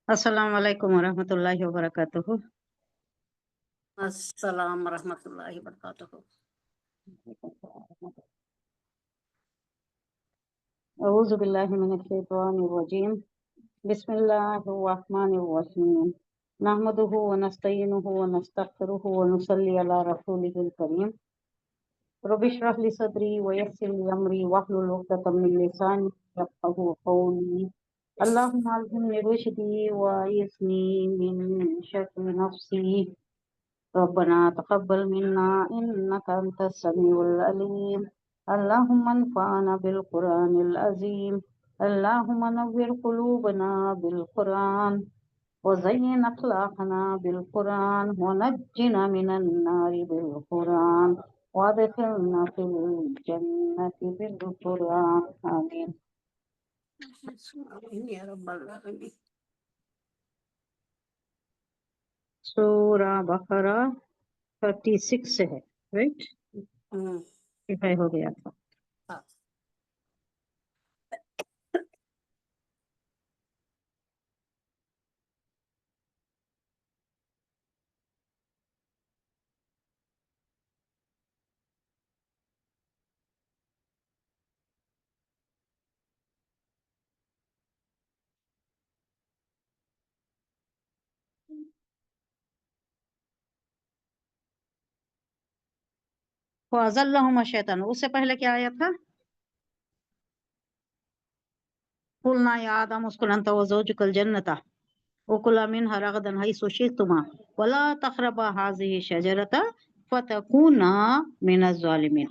السلام علیکم ورحمۃ اللہ وبرکاتہ۔ السلام ورحمۃ اللہ وبرکاتہ۔ اعوذ باللہ من الشیطان الرجیم، بسم اللہ الرحمن الرحیم، نحمدہ ونستعینہ ونستغفرہ ونصلی علی رسولہ الکریم، رب اشرح لی صدری ویسر لی امری واحلل عقدۃ من لسانی یفقہوا قولی، اللہم الہمنی رشدی واعذنی من شر نفسی، ربنا تقبل منا انك انت السميع العليم، اللهم انفعنا بالقرآن العظيم، اللهم نور قلوبنا بالقرآن وزين اخلاقنا بالقرآن ونجنا من النار بالقرآن وادخلنا في الجنة بالقرآن، آمين۔ آمین یا رب العالمین۔ سورہ بقرہ 36 سے ہے، رائٹ؟ کفایہ ہو گیا تھا۔ فَأَزَلَّهُمَا الشَّيْطَانُ، اس سے پہلے کیا آیا تھا؟ قُلْنَا يَا آدَمُ اسْكُنْ أَنْتَ وَزَوْجُكَ الْجَنَّةَ وَكُلَا مِنْهَا رَغَدًا حَيْثُ شِئْتُمَا وَلَا تَقْرَبَا هَٰذِهِ الشَّجَرَةَ فَتَكُونَا مِنَ الظَّالِمِينَ۔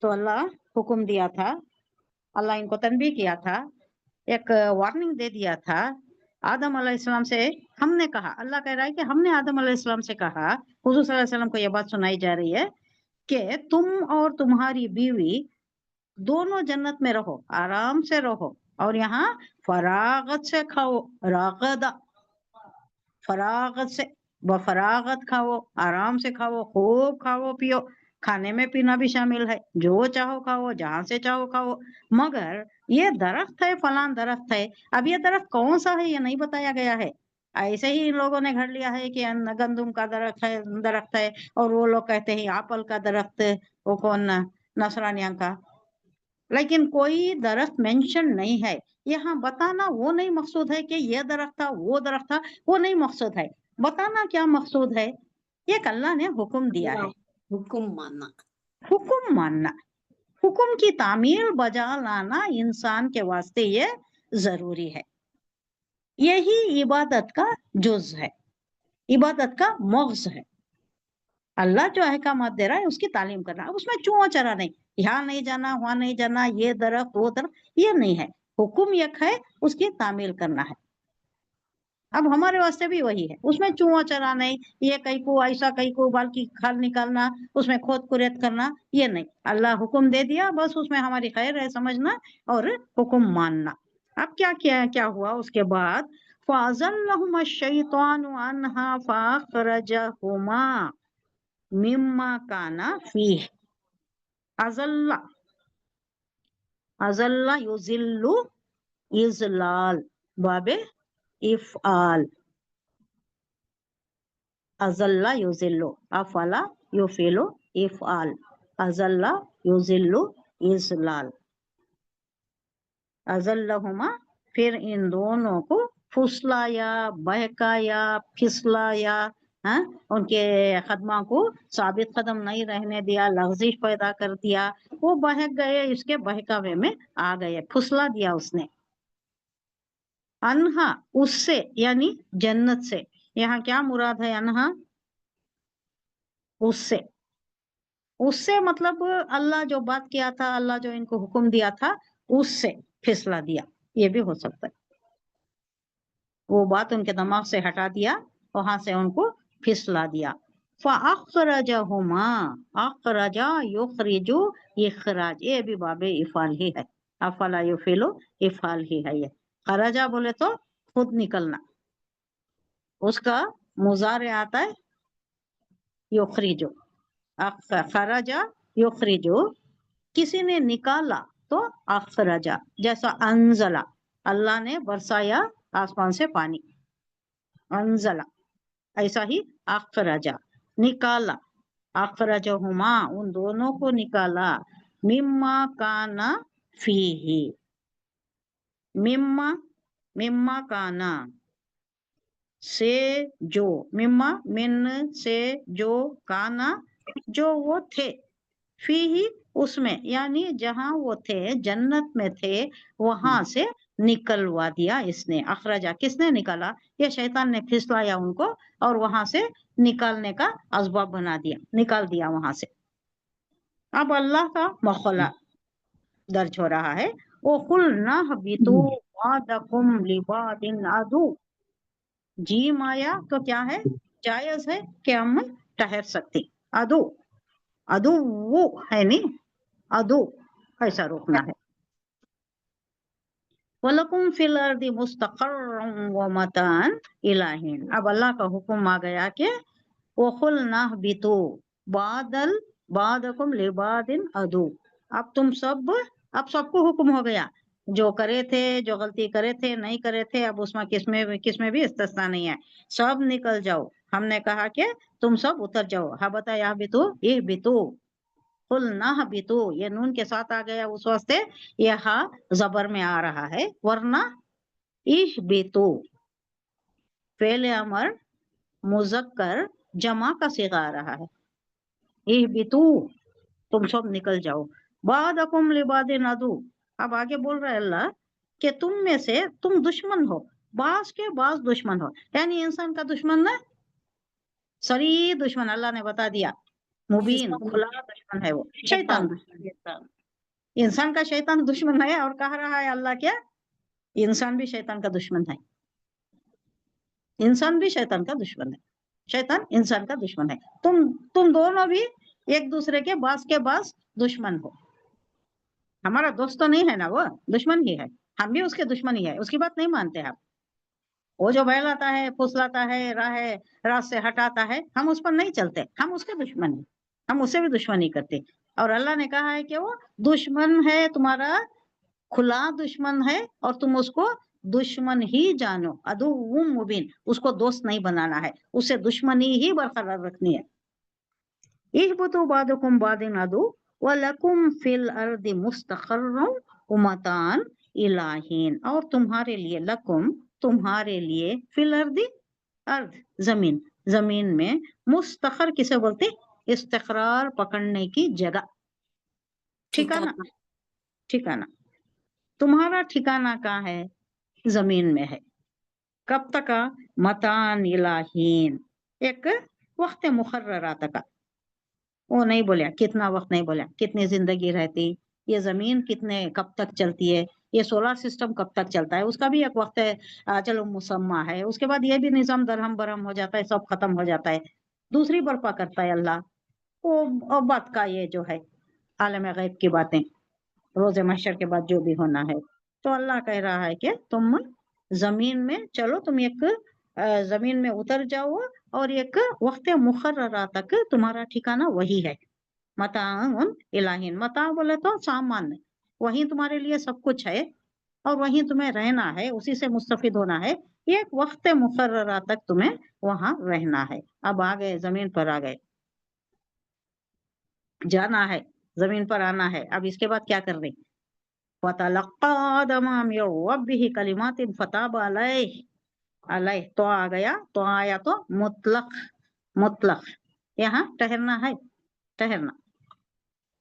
تو اللہ حکم دیا تھا، اللہ ان کو تنبیہ کیا تھا، ایک وارننگ دے دیا تھا آدم علیہ السلام سے۔ ہم نے کہا، اللہ کہہ رہا ہے کہ ہم نے آدم علیہ السلام سے کہا، حضور صلی اللہ علیہ وسلم کو یہ بات سنائی جا رہی ہے کہ تم اور تمہاری بیوی دونوں جنت میں رہو، آرام سے رہو، اور یہاں فراغت سے کھاؤ، فراغت سے، بفراغت کھاؤ، آرام سے کھاؤ، خوب کھاؤ پیو، کھانے میں پینا بھی شامل ہے، جو چاہو کھاؤ، جہاں سے چاہو کھاؤ، مگر یہ درخت ہے، فلان درخت ہے، اب یہ درخت کون سا ہے یہ نہیں بتایا گیا ہے۔ ایسے ہی ان لوگوں نے گھڑ لیا ہے کہ گندم کا درخت ہے، اور وہ لوگ کہتے ہیں ایپل کا درخت، وہ کون نصرانیاں کا، لیکن کوئی درخت مینشن نہیں ہے یہاں۔ بتانا وہ نہیں مقصود ہے کہ یہ درخت تھا، وہ درخت تھا، وہ نہیں مقصود ہے۔ بتانا کیا مقصود ہے؟ یہ اللہ نے حکم دیا ہے، حکم ماننا، حکم ماننا، حکم کی تعمیل بجا لانا انسان کے واسطے یہ ضروری ہے۔ یہی عبادت کا جز ہے، عبادت کا مغز ہے۔ اللہ جو احکامات دے رہا ہے اس کی تعلیم کرنا، اب اس میں چوں چرا نہیں، یہاں نہیں جانا، وہاں نہیں جانا، یہ درخت وہ درخت، یہ نہیں ہے۔ حکم یک ہے، اس کی تعمیل کرنا ہے۔ اب ہمارے واسطے بھی وہی ہے، اس میں چوں چرا نہیں، یہ کئی کو ایسا، کئی کو بال کی کھال نکالنا، اس میں کھود کریت کرنا، یہ نہیں۔ اللہ حکم دے دیا، بس اس میں ہماری خیر ہے سمجھنا اور حکم ماننا۔ اب کیا ہوا اس کے بعد؟ فَأَزَلَّهُمَا الشَّيْطَانُ عَنْهَا فَأَخْرَجَهُمَا مما کانا فیہ۔ ازل یذل اذلال، باب افعال، ازل یذل، افعل یفعل افعال، ازل یذل اذلال۔ ازلہما، پھر ان دونوں کو پھسلایا، بہکایا، پھسلایا، ان کے قدموں کو ثابت قدم نہیں رہنے دیا، لغزش پیدا کر دیا، وہ بہک گئے، اس کے بہکاوے میں آ گئے، پھسلا دیا اس نے۔ انہا، اس سے، یعنی جنت سے۔ یہاں کیا مراد ہے انہا؟ اس سے مطلب اللہ جو بات کیا تھا، اللہ جو ان کو حکم دیا تھا، اس سے پھسلا دیا، یہ بھی ہو سکتا ہے۔ وہ بات ان کے دماغ سے ہٹا دیا، وہاں سے ان کو پھسلا دیا۔ فَأَخْرَجَهُمَا، أَخْرَجَ يُخْرِجُ اخراج، یہ بھی باب افعال ہی ہے، افعل یفعل افعال ہی ہے یہ۔ خرجہ بولے تو خود نکلنا، اس کا مضارع آتا ہے یخرج، خرج یخرج، کسی نے نکالا، تو اخرجا جیسا انزلا اللہ نے برسایا آسمان سے پانی انزلا ایسا ہی اخرجا نکالا اخرجہما ان دونوں کو نکالا مما کانا فیہی مما کانا سے جو مما من سے جو کانا جو وہ تھے فی ہی اس میں یعنی جہاں وہ تھے جنت میں تھے وہاں سے نکلوا دیا اس نے اخرجا کس نے نکالا یہ شیطان نے پھسلایا ان کو اور وہاں سے نکالنے کا اسباب بنا دیا نکال دیا وہاں سے اب اللہ کا مخلا درج ہو رہا ہے وَقُلْنَا اهْبِطُوا بَعْضُكُمْ لِبَعْضٍ عَدُوٌّ جیم آیا تو کیا ہے جائز ہے کہ ہم ٹھہر سکتے ادو وہ ہے نہیں ادو ایسا روکنا ہے وَلَكُمْ فِي الْأَرْضِ مُسْتَقَرٌّ وَمَتَاعٌ إِلَىٰ حِينٍ اب اللہ کا حکم آ گیا کہ وَقُلْنَا اهْبِطُوا بَعْضُكُمْ لِبَعْضٍ عَدُوٌّ اب سب کو حکم ہو گیا جو کرے تھے جو غلطی کرے تھے نہیں کرے تھے اب اس میں کس میں بھی استثنا نہیں ہے سب نکل جاؤ ہم نے کہا کہ تم سب اتر جاؤ ہبتا یا بتو قلنا ہبتو یہ نون کے ساتھ آ گیا اس واسطے یہ ہا زبر میں آ رہا ہے ورنہ اہبتو فعل امر مذکر جمع کا صیغہ آ رہا ہے اہبتو تم سب نکل جاؤ بعضکم لبعض عدو اب آگے بول رہا ہے اللہ کہ تم میں سے تم دشمن ہو بعض کے بعض دشمن ہو یعنی انسان کا دشمن نہ سری دشمن اللہ نے بتا دیا مبین کھلا دشمن ہے وہ شیطان انسان کا شیطان دشمن ہے اور کہہ رہا ہے اللہ کیا انسان بھی شیطان کا دشمن ہے انسان بھی شیطان کا دشمن ہے شیطان انسان کا دشمن ہے تم دونوں بھی ایک دوسرے کے بعض دشمن ہو ہمارا دوست تو نہیں ہے نا وہ دشمن ہی ہے ہم بھی اس کے دشمن ہی ہے اس کی بات نہیں مانتے آپ وہ جو بہلاتا ہے پھسلاتا ہے راہ سے ہٹاتا ہے ہم اس پر نہیں چلتے ہم اس کے دشمن ہیں ہم اسے بھی دشمنی کرتے اور اللہ نے کہا ہے کہ وہ دشمن ہے تمہارا کھلا دشمن ہے اور تم اس کو دشمن ہی جانو عدو مبین اس کو دوست نہیں بنانا ہے اسے دشمنی ہی برقرار رکھنی ہے اہبطوا بعضکم بعض عدو وَلَكُمْ فِي الْأَرْضِ مُسْتَقَرٌّ وَمَتَاعٌ إِلَىٰ حِينٍ اور تمہارے لیے لکم تمہارے لیے فی الارض ارض زمین میں مستقر کسے بولتے استقرار پکڑنے کی جگہ ٹھکانہ تمہارا ٹھکانہ کہاں ہے زمین میں ہے کب تک متاعً إِلَىٰ حِينٍ ایک وقت مقررہ تک وہ نہیں بولیا کتنا وقت نہیں بولیا کتنی زندگی رہتی یہ زمین کب تک چلتی ہے یہ سولار سسٹم کب تک چلتا ہے اس کا بھی ایک وقت ہے چلو مسمہ ہے اس کے بعد یہ بھی نظام درہم برہم ہو جاتا ہے سب ختم ہو جاتا ہے دوسری برپا کرتا ہے اللہ وہ بات کا یہ جو ہے عالم غیب کی باتیں روز محشر کے بعد جو بھی ہونا ہے تو اللہ کہہ رہا ہے کہ تم زمین میں چلو تم ایک زمین میں اتر جاؤ اور ایک وقت مقررہ تک تمہارا ٹھکانہ وہی ہے متاعً إِلَىٰ حِينٍ متاع بولے تو سامان وہیں تمہارے لیے سب کچھ ہے اور وہیں تمہیں رہنا ہے اسی سے مستفید ہونا ہے ایک وقت مقررہ تک تمہیں وہاں رہنا ہے اب آ گئے زمین پر آ گئے جانا ہے زمین پر آنا ہے اب اس کے بعد کیا کر رہے فَتَلَقَّىٰ آدَمَ مِن رَّبِّهِ كَلِمَاتٍ فَتَابَ عَلَيْهِ تو آ گیا تو آیا تو مطلق یہاں ٹھہرنا ہے ٹھہرنا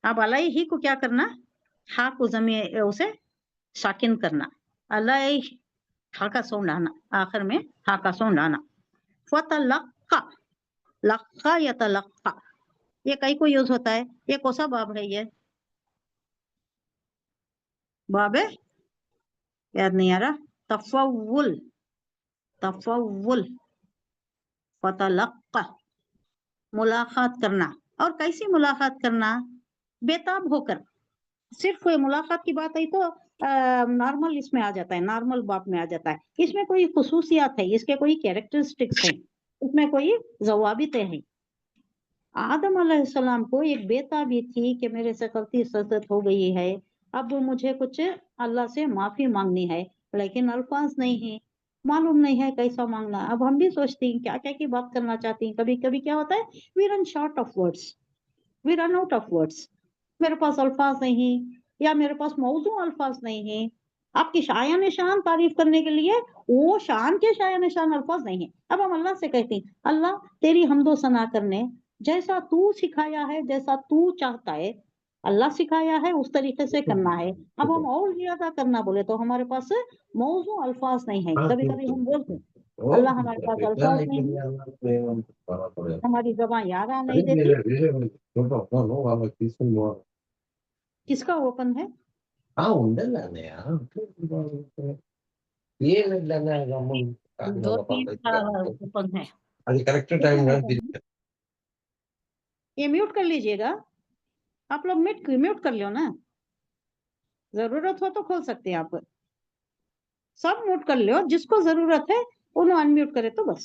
اب علیہ ہی کو کیا کرنا ہا کو زمین اسے ساکن کرنا علیہ ہا کا ساؤنڈ آنا آخر میں ہا کا ساؤنڈ آنا فتلقا لقا یتلقا یہ کئی کو یوز ہوتا ہے یہ کون سا باب ہے یہ باب ہے یاد نہیں آ رہا تفول فتلقا ملاقات کرنا اور کیسی ملاقات کرنا بےتاب ہو کر صرف کوئی ملاقات کی بات ہے تو نارمل اس میں آ جاتا ہے نارمل باب میں آ جاتا ہے اس میں کوئی خصوصیات ہے اس کے کوئی کیریکٹرسٹکس ہیں اس میں کوئی ضوابطیں ہیں آدم علیہ السلام کو ایک بےتابی تھی کہ میرے سے غلطی سرزد ہو گئی ہے اب مجھے کچھ اللہ سے معافی مانگنی ہے لیکن الفاظ نہیں ہے، معلوم نہیں ہے کیسا مانگنا. اب ہم بھی سوچتے ہیں کیا کیا کی بات کرنا چاہتی ہیں. کبھی کبھی کیا ہوتا ہے we run short of words, we run out of words. میرے پاس الفاظ نہیں یا میرے پاس موضوع الفاظ نہیں ہے. آپ کی شایان شان تعریف کرنے کے لیے وہ شان کے شایان شان الفاظ نہیں ہے. اب ہم اللہ سے کہتے ہیں اللہ تیری حمد و ثنا کرنے جیسا تو سکھایا ہے، جیسا تو چاہتا ہے اللہ سکھایا ہے اس طریقے سے کرنا ہے. اب ہم اور زیادہ کرنا بولے تو ہمارے پاس موضوع الفاظ نہیں ہے. کبھی کبھی ہم بولتے ہیں اللہ ہمارے پاس الفاظ نہیں ہے، ہماری زبان یاد آ نہیں دیتی. کس کا اوپن ہے؟ دو تین اوپن ہے. یہ میوٹ کر لیجئے گا آپ لوگ، میوٹ کر لو نا، ضرورت ہو تو کھول سکتے ہیں آپ. سب میوٹ کر لو، جس کو ضرورت ہے انہوں انمیوٹ کرے تو بس.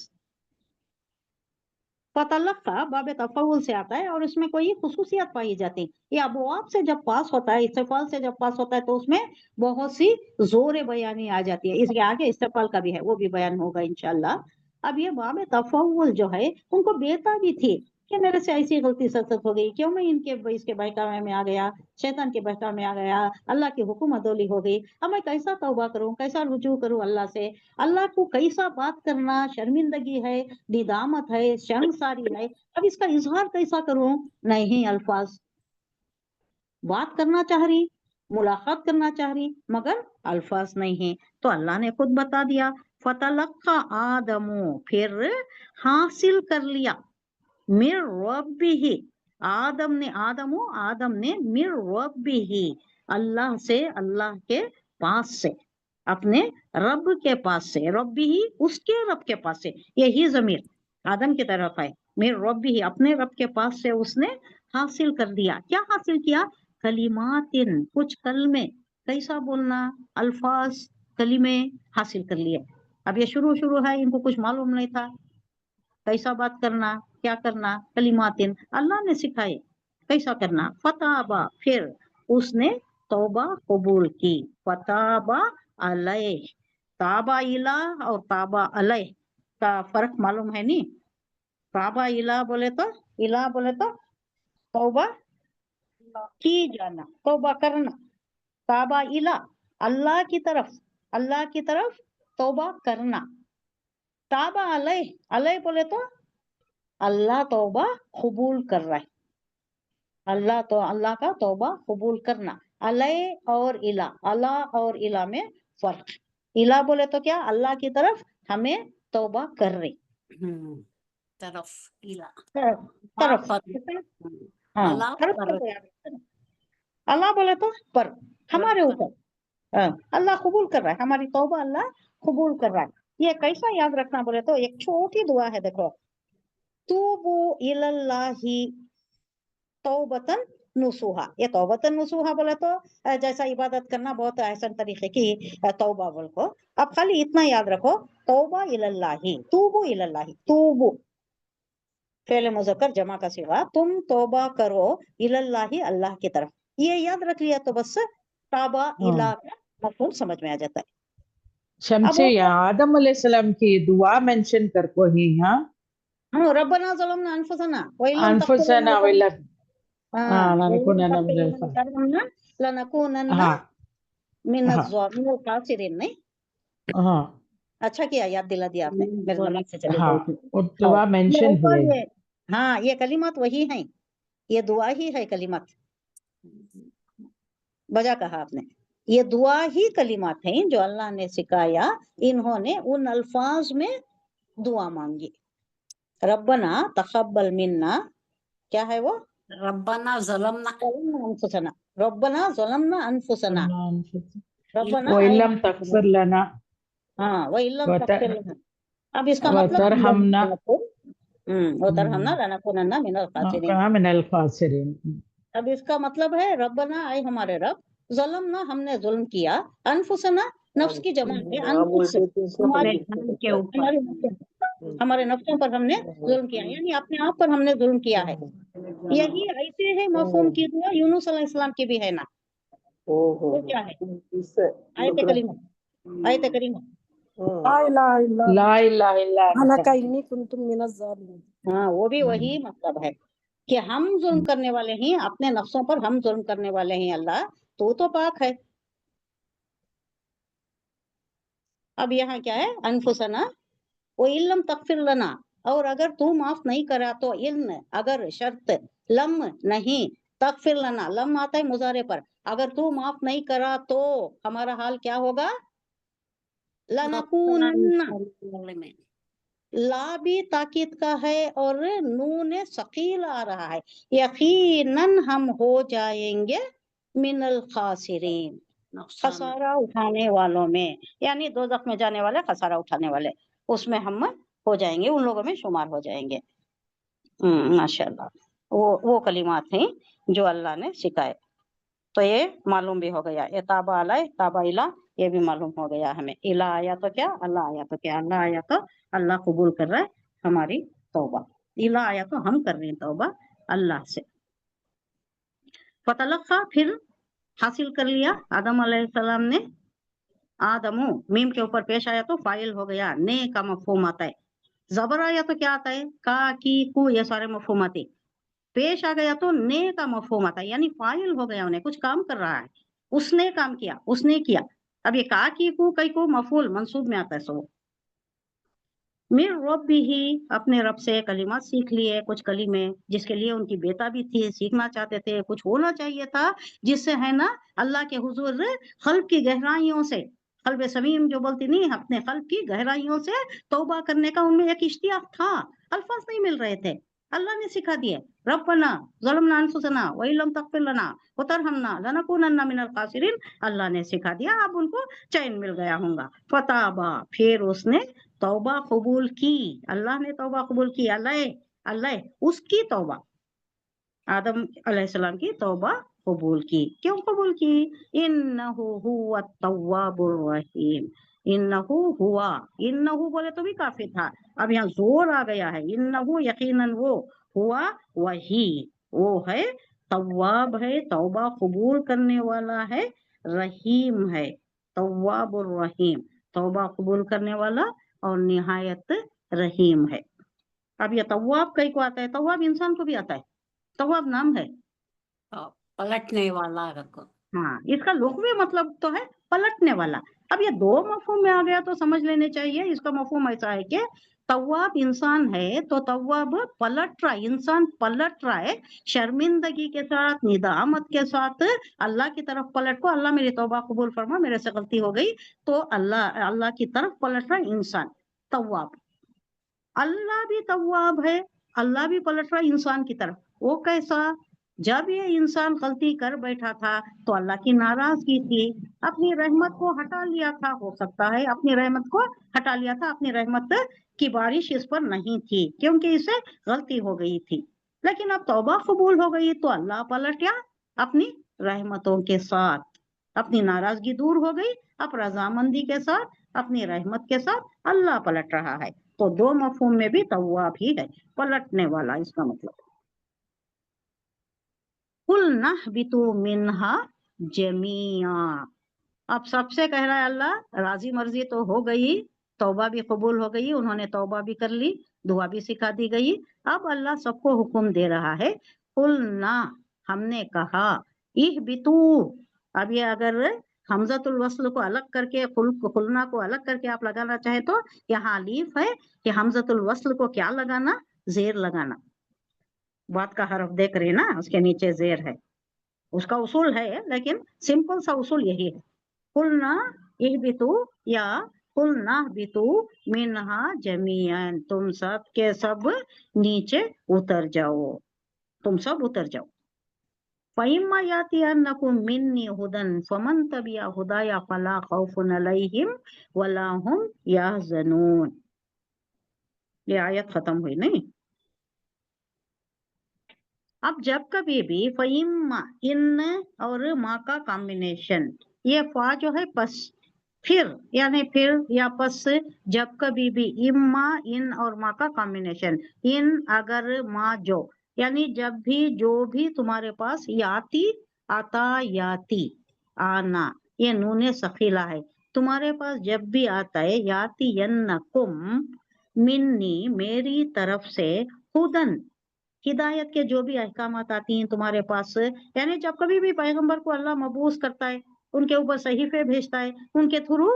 فتلقى باب تفاول سے آتا ہے اور اس میں کوئی خصوصیات پائی جاتی. یہ ابواب سے جب پاس ہوتا ہے، استفال سے جب پاس ہوتا ہے تو اس میں بہت سی زور بیانی آ جاتی ہے. اس کے آگے استفال کا بھی ہے، وہ بھی بیان ہوگا انشاءاللہ. اب یہ باب تفاول جو ہے ان کو بےتابی تھی کہ میرے سے ایسی غلطی سرزد ہو گئی، کیوں میں اس کے بہکاوے میں آ گیا، شیطان کے بہکاوے میں آ گیا، اللہ کی حکم عدولی ہو گئی. اب میں کیسا توبہ کروں، کیسا رجوع کروں اللہ سے. اللہ کو کیسا بات کرنا شرمندگی ہے، ندامت ہے، شرمساری ہے. اب اس کا اظہار کیسا کروں؟ نہیں الفاظ. بات کرنا چاہ رہی، ملاقات کرنا چاہ رہی، مگر الفاظ نہیں ہیں. تو اللہ نے خود بتا دیا فتلقى آدم، پھر حاصل کر لیا من ربہ، آدم نے من ربہ، اللہ سے، اللہ کے پاس سے، اپنے رب کے پاس سے، ربی ہی اس کے رب کے پاس سے. یہی ضمیر آدم کی طرف ہے. من ربی ہی اپنے رب کے پاس سے اس نے حاصل کر دیا. کیا حاصل کیا؟ کلمات، کچھ کلمے. کیسا بولنا، الفاظ، کلمے حاصل کر لیے. اب یہ شروع ہے، ان کو کچھ معلوم نہیں تھا کیسا بات کرنا، کیا کرنا. کلمات اللہ نے سکھائے کیسا کرنا. فتابا، پھر اس نے توبہ قبول کی. فتابا علیہ، تابا الہ اور تابا علیہ کا فرق معلوم ہے نہیں. تابا الہ بولے تو توبہ کی جانا، توبہ کرنا. تابا الہ اللہ کی طرف توبہ کرنا. تابا علیہ بولے تو اللہ توبہ قبول کر رہا ہے. اللہ کا توبہ قبول کرنا. علیہ اور الہ، اللہ اور الہ میں فرق. الہ بولے تو کیا، اللہ کی طرف ہمیں توبہ کر رہی. طرف الہ، طرف، ہاں اللہ بولے تو پر، ہمارے اوپر اللہ قبول کر رہا ہے ہماری توبہ، اللہ قبول کر رہا ہے. یہ کیسا یاد رکھنا بولے تو ایک چھوٹی دعا ہے، دیکھو. توبو الاللہ توبتن نصوحا. یہ توبتن نصوحا بولے تو جیسا عبادت کرنا بہت احسن طریقے کی توبہ بول کو. اب خالی اتنا یاد رکھو، توبہ الاللہ، توبو الاللہ، توبو فعل مذکر جمع کا صیغہ، تم توبہ کرو الاللہ اللہ کی طرف. یہ یاد رکھ لیا تو بس تابا الہ کا مفہوم سمجھ میں آ جاتا ہے. شمسی آدم علیہ السلام کی دعا منشن کر کو ہی. ہاں ربنا ظلمنا انفسنا وإن لم انفسنا لنكونن من الخاسرین. نہیں اچھا کیا یاد دلا دیا آپ نے، میرے دماغ سے چلی گئی تھی. دعا منشن ہوئے. ہاں یہ کلمات وہی ہیں، یہ دعا ہی ہے. کلمات بجا کہا آپ نے، یہ دعا ہی کلمات ہیں جو اللہ نے سکھایا. انہوں نے ان الفاظ میں دعا مانگی. ربنا تقبل منا، کیا ہے وہ؟ ربنا ظلمنا انفسنا، ربنا ظلمنا انفسنا، ربنا وَإِن لَّمْ تَغْفِرْ لَنَا ہاں وَإِن لَّم تغفر لنا. اب اس کا وَتَرْحَمْنَا وَتَرْحَمْنَا لَنَكُونَنَّ مِنَ الْخَاسِرِينَ. من الخاسرین. اب اس کا مطلب ہے ربنا، اے ہمارے رب، ظلمنا ہم نے ظلم کیا، انفسنا نفس کی جمع ہے، انفس ہمارے نفسوں پر ہم نے ظلم کیا، یعنی اپنے آپ پر ہم نے ظلم کیا ہے. یہی ایسے ہے مفہوم کی دعا یونس علیہ السلام کی بھی ہے نا. वो क्या है? आयत करीमा, आयत करीमा। لا إله إلا الله لا इलाहा इल्ला أنا अंत। كإني كنت من الظالمين. हाँ, वो भी वही मतलब है कि हम जुल्म करने वाले हैं, अपने नफ्सों पर हम जुल्म करने वाले हैं। अल्लाह तो पाक है। अब यहाँ क्या है? अनफुसना वो इल्लम तगफिर लना, और अगर तू माफ नहीं करा तो इल्म, अगर शर्त, लम नहीं, तगफिर लना, लम आता है मुजारे पर, अगर तू माफ नहीं करा तो हमारा हाल क्या होगा? लनकूनन्ना, ला भी ताकीद का है और नून सकील आ रहा है। यकीनन हम हो जाएंगे मिनल खासिरीन, खसारा उठाने वालों में, यानी दोज़ख में जाने वाले, खसारा उठाने वाले, उसमें हम हो जाएंगे, उन लोगों में शुमार हो जाएंगे। माशाल्लाह, वो कलिमात हैं जो अल्लाह ने सिखाए। तो ये मालूम भी हो गया। ये ताबा अलैह, ताबा इला, ये भी मालूम हो गया हमें। इला आया तो क्या, अल्लाह आया तो क्या? अल्लाह आया तो अल्लाह कबूल कर रहा है हमारी तौबा, इला आया तो हम कर रहे हैं तौबा अल्लाह से। फतलक्का, फिर हासिल कर लिया आदम अलैहिस्सलाम ने। आदमो मीम के ऊपर पेश आया तो फाइल हो गया, ने का मफहूम आता है। जबर आया तो क्या आता है? का, की, कु, ये सारे मफहूम आते। पेश आ गया तो ने का मफहूम आता है, यानी फाइल हो गया, उन्हें कुछ काम कर रहा है, उसने काम किया, उसने किया। अब ये का, की, कु, कई को मफूल मंसूब में आता है। सो मिर रब ही, अपने रब से कलिमात सीख लिए, कुछ कलीमे जिसके लिए उनकी बेटा भी थी, सीखना चाहते थे, कुछ होना चाहिए था जिससे है ना अल्लाह के हुजूर खल्ब की गहराइयों से, कल्ब समीम जो बोलती नहीं, अपने कल्ब की गहराइयों से तौबा करने का उनमें एक इश्तियाक था। अल्फाज नहीं मिल रहे थे, अल्लाह ने सिखा दिए। रब्बना ज़लमना अनफुसना व इल्लम तगफिर लना व तरहमना लनकूनन्ना मिनल खासिरीन, अल्लाह ने सिखा दिया। अब उनको चैन मिल गया होगा। फताबा, फिर उसने तौबा कबूल की, अल्लाह ने तौबा कबूल की, अल्लाह अल्लाह उसकी तौबा, आदम अलैहिस्सलाम की तौबा कबूल की। क्यों कबूल की? इन्नहु हुवा तव्वाबुर रहीम, इन्नहु हुआ, इन्नहु बोले तो भी काफी था, अब यहाँ जोर आ गया है। इन्नहु यकीनन वो, हुआ वही, वो है तव्वाब है, तौबा कबूल करने वाला है, रहीम है, तव्वाबुर रहीम, तौबा कबूल करने वाला और निहायत रहीम है। अब ये तव्वाब कई को आता है, तव्वाब इंसान को भी आता है, तव्वाब नाम है। पलटने वाला रखो। हाँ, इसका लुग़वी मतलब तो है पलटने वाला। अब ये दो मफहूम में आ गया तो समझ लेने चाहिए। इसका मफहूम ऐसा है कि तव्वाब इंसान है तो तव्वाब पलट रहा, इंसान पलट रहा है शर्मिंदगी के साथ, निदामत के साथ अल्लाह की तरफ पलट को, अल्लाह मेरी तौबा कबूल फरमा, मेरे से गलती हो गई, तो अल्लाह की तरफ पलट रहा इंसान, तव्वाब। अल्लाह भी तव्वाब है, अल्लाह भी पलट रहा इंसान की तरफ। वो कैसा? जब ये इंसान गलती कर बैठा था तो अल्लाह की नाराजगी थी, अपनी रहमत को हटा लिया था, हो सकता है अपनी रहमत को हटा लिया था, अपनी रहमत की बारिश इस पर नहीं थी क्योंकि इसे गलती हो गई थी। लेकिन अब तौबा कबूल हो गई तो अल्लाह पलटा अपनी रहमतों के साथ, अपनी नाराजगी दूर हो गई, अब रजामंदी के साथ, अपनी रहमत के साथ अल्लाह पलट रहा है। तो दो मफहूम में भी तव्वाब ही है, पलटने वाला इसका मतलब। कुल नहबितु मिन्हा जमीआ, अब सबसे कह रहा है अल्लाह, राजी मर्जी तो हो गई, तौबा भी कबूल हो गई, उन्होंने तौबा भी कर ली, दुआ भी सिखा दी गई। अब अल्लाह सबको हुक्म दे रहा है, कुल ना, हमने कहा, इह बितू, अब ये अगर हमजतुल वस्ल को अलग करके, खुलना को अलग करके आप लगाना चाहे तो यहाँ अलीफ है कि हमजतुल वस्ल को क्या लगाना? जेर लगाना। बात का हरफ देख रहे ना, उसके नीचे जेर है, उसका उसूल है, लेकिन सिंपल सा उसूल यही है। कुलना इहबितू या कुलना बितू मिन्हा जमीअन, तुम सब के सब नीचे उतर जाओ, तुम सब उतर जाओ। फइम्मा यातियन्नकुम मिन्नी हुदन फमन तबिया हुदाया फला खौफुन अलैहिम वला हुम यहज़नून। ये आयत खत्म हुई नहीं। अब जब कभी भी फइम्मा, इन और माँ का कॉम्बिनेशन, ये फा जो है पस, फिर यानी फिर या पस, जब कभी भी, इम्मा इन और माँ का कॉम्बिनेशन, इन अगर माँ जो, यानी जब भी जो भी तुम्हारे पास याती, आता याती, आना, ये नूने सखीला है, तुम्हारे पास जब भी आता है, याति यन्नकुम मिन्नी, मेरी तरफ से, हुदन, हिदायत के जो भी अहकामात आती हैं तुम्हारे पास, यानी जब कभी भी पैगंबर को अल्लाह मबूस करता है, उनके ऊपर सहीफे भेजता है, उनके थ्रू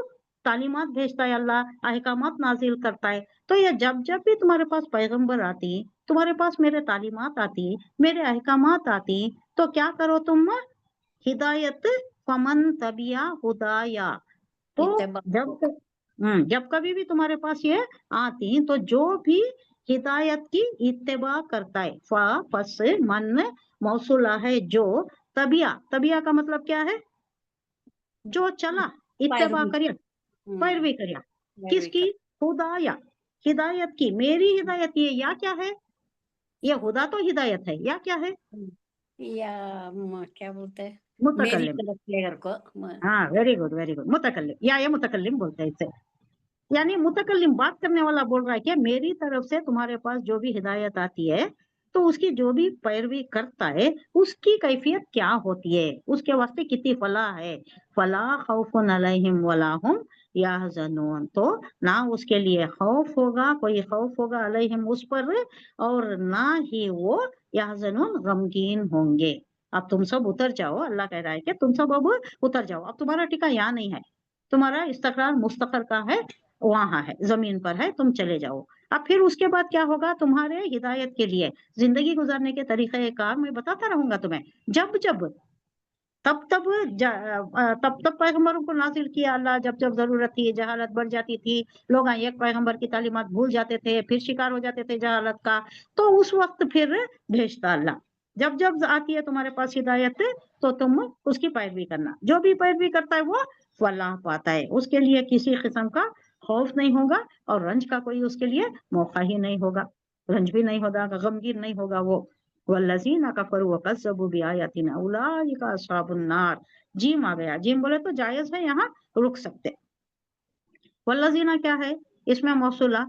तालीमात भेजता है, अल्लाह अहकामात नाजिल करता है, तो ये जब जब भी तुम्हारे पास पैगंबर आती, तुम्हारे पास मेरे तालीमात आती, मेरे अहकामात आती, तो क्या करो तुम, हिदायत, फमन तबिया हुदाया, तो इत्तेबा जब कभी भी तुम्हारे पास ये आती, तो जो भी हिदायत की इत्तेबा करता है, फा पस मन मौसूला है जो, तबिया, तबिया का मतलब क्या है, जो चला, इत्तेबा पैरवी करिया, पैरवी करिया, पैरवी किसकी, हुदाया, हिदायत की, मेरी हिदायत, ये या क्या है, ये हुदा तो हिदायत है, या क्या है, या क्या बोलते हैं, मेरी मुतकल्लिम, तरफ लेकर को हाँ वेरी गुड वेरी गुड, मुतकल्लिम, या ये मुतकल्लिम बोलते हैं इसे, यानी मुतकल्लिम बात करने वाला बोल रहा है कि मेरी तरफ से तुम्हारे पास जो भी हिदायत आती है, तो उसकी जो भी पैरवी करता है, उसकी कैफियत क्या होती है, उसके वास्ते कितनी फलाह है, फला खौफुन अलैहिम वला हुम यहज़नून, तो ना उसके लिए खौफ होगा, कोई खौफ होगा, अलैहिम उस पर, और ना ही वो यहज़नून गमगीन होंगे। अब तुम सब उतर जाओ, अल्लाह कह रहा है कि तुम सब अब उतर जाओ, अब तुम्हारा टिका यहाँ नहीं है, तुम्हारा इस्तक़रार मुस्तक़र का है, वहां है, जमीन पर है, तुम चले जाओ। अब फिर उसके बाद क्या होगा, तुम्हारे हिदायत के लिए जिंदगी गुजारने के तरीके कार मैं बताता रहूंगा तुम्हें, जब जब तब तब तब तब पैगंबरों को नाजिल किया अल्लाह, जब जब जरूरत थी, जहालत बढ़ जाती थी, लोग एक पैगंबर की तालीमात भूल जाते थे, फिर शिकार हो जाते थे जहालत का, तो उस वक्त फिर भेजता अल्लाह, जब जब आती है तुम्हारे पास हिदायत, तो तुम उसकी पैरवी करना, जो भी पैरवी करता है वो फलाह पाता है, उसके लिए किसी किस्म का खौफ नहीं होगा, और रंज का कोई उसके लिए मौका ही नहीं होगा, रंज भी नहीं होगा, गमगीन नहीं होगा वो। वल्लज़ीना कफरू व कज़्ज़बू बिआयातिना उलाइका अस्हाबुन नार, जीम आ गया, जीम बोले तो जायज है, यहाँ रुक सकते। वल्लज़ीना क्या है, इसमें मौसूला,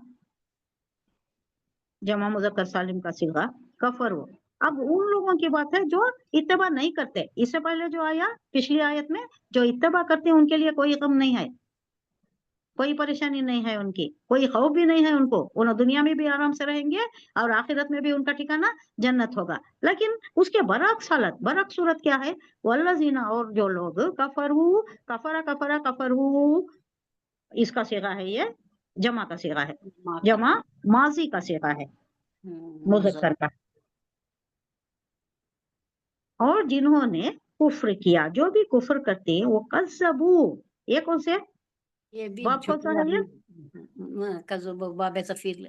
जमा मुज़क्कर सालिम का सिगा, कफरू, अब उन लोगों की बात है जो इत्तेबा नहीं करते, इससे पहले जो आया पिछली आयत में, जो इत्तेबा करते हैं उनके लिए कोई गम नहीं है, कोई परेशानी नहीं है, उनकी कोई खौफ भी नहीं है, उनको उन दुनिया में भी आराम से रहेंगे, और आखिरत में भी उनका ठिकाना जन्नत होगा। लेकिन उसके बरक्स हालत, बरक्स सूरत क्या है, वल्लज़ीना, और जो लोग कफरू, कफरा कफरा कफरू, इसका सीगा है, ये जमा का सीगा है, जमा माजी का सीगा है, मुज़क्कर का, और जिन्होंने कुफ्र किया, जो भी कुफ्र करते हैं, वो कज़्ज़बू, ये कौन से, ये भी बाप कौन सा है ये, कज़्ज़बू बाबे तफील,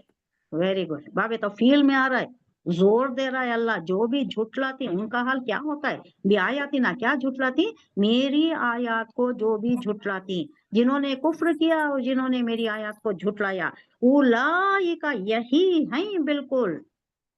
वेरी गुड, बाबे तो फील में आ रहा है, जोर दे रहा है अल्लाह, जो भी झुठलाती उनका हाल क्या होता है, बेआयाती ना, क्या झुठलाती, मेरी आयत को जो भी झुठलाती, जिन्होंने कुफ्र किया और जिन्होंने मेरी आयत को झुठलाया, उलाइका, यही हैं बिल्कुल,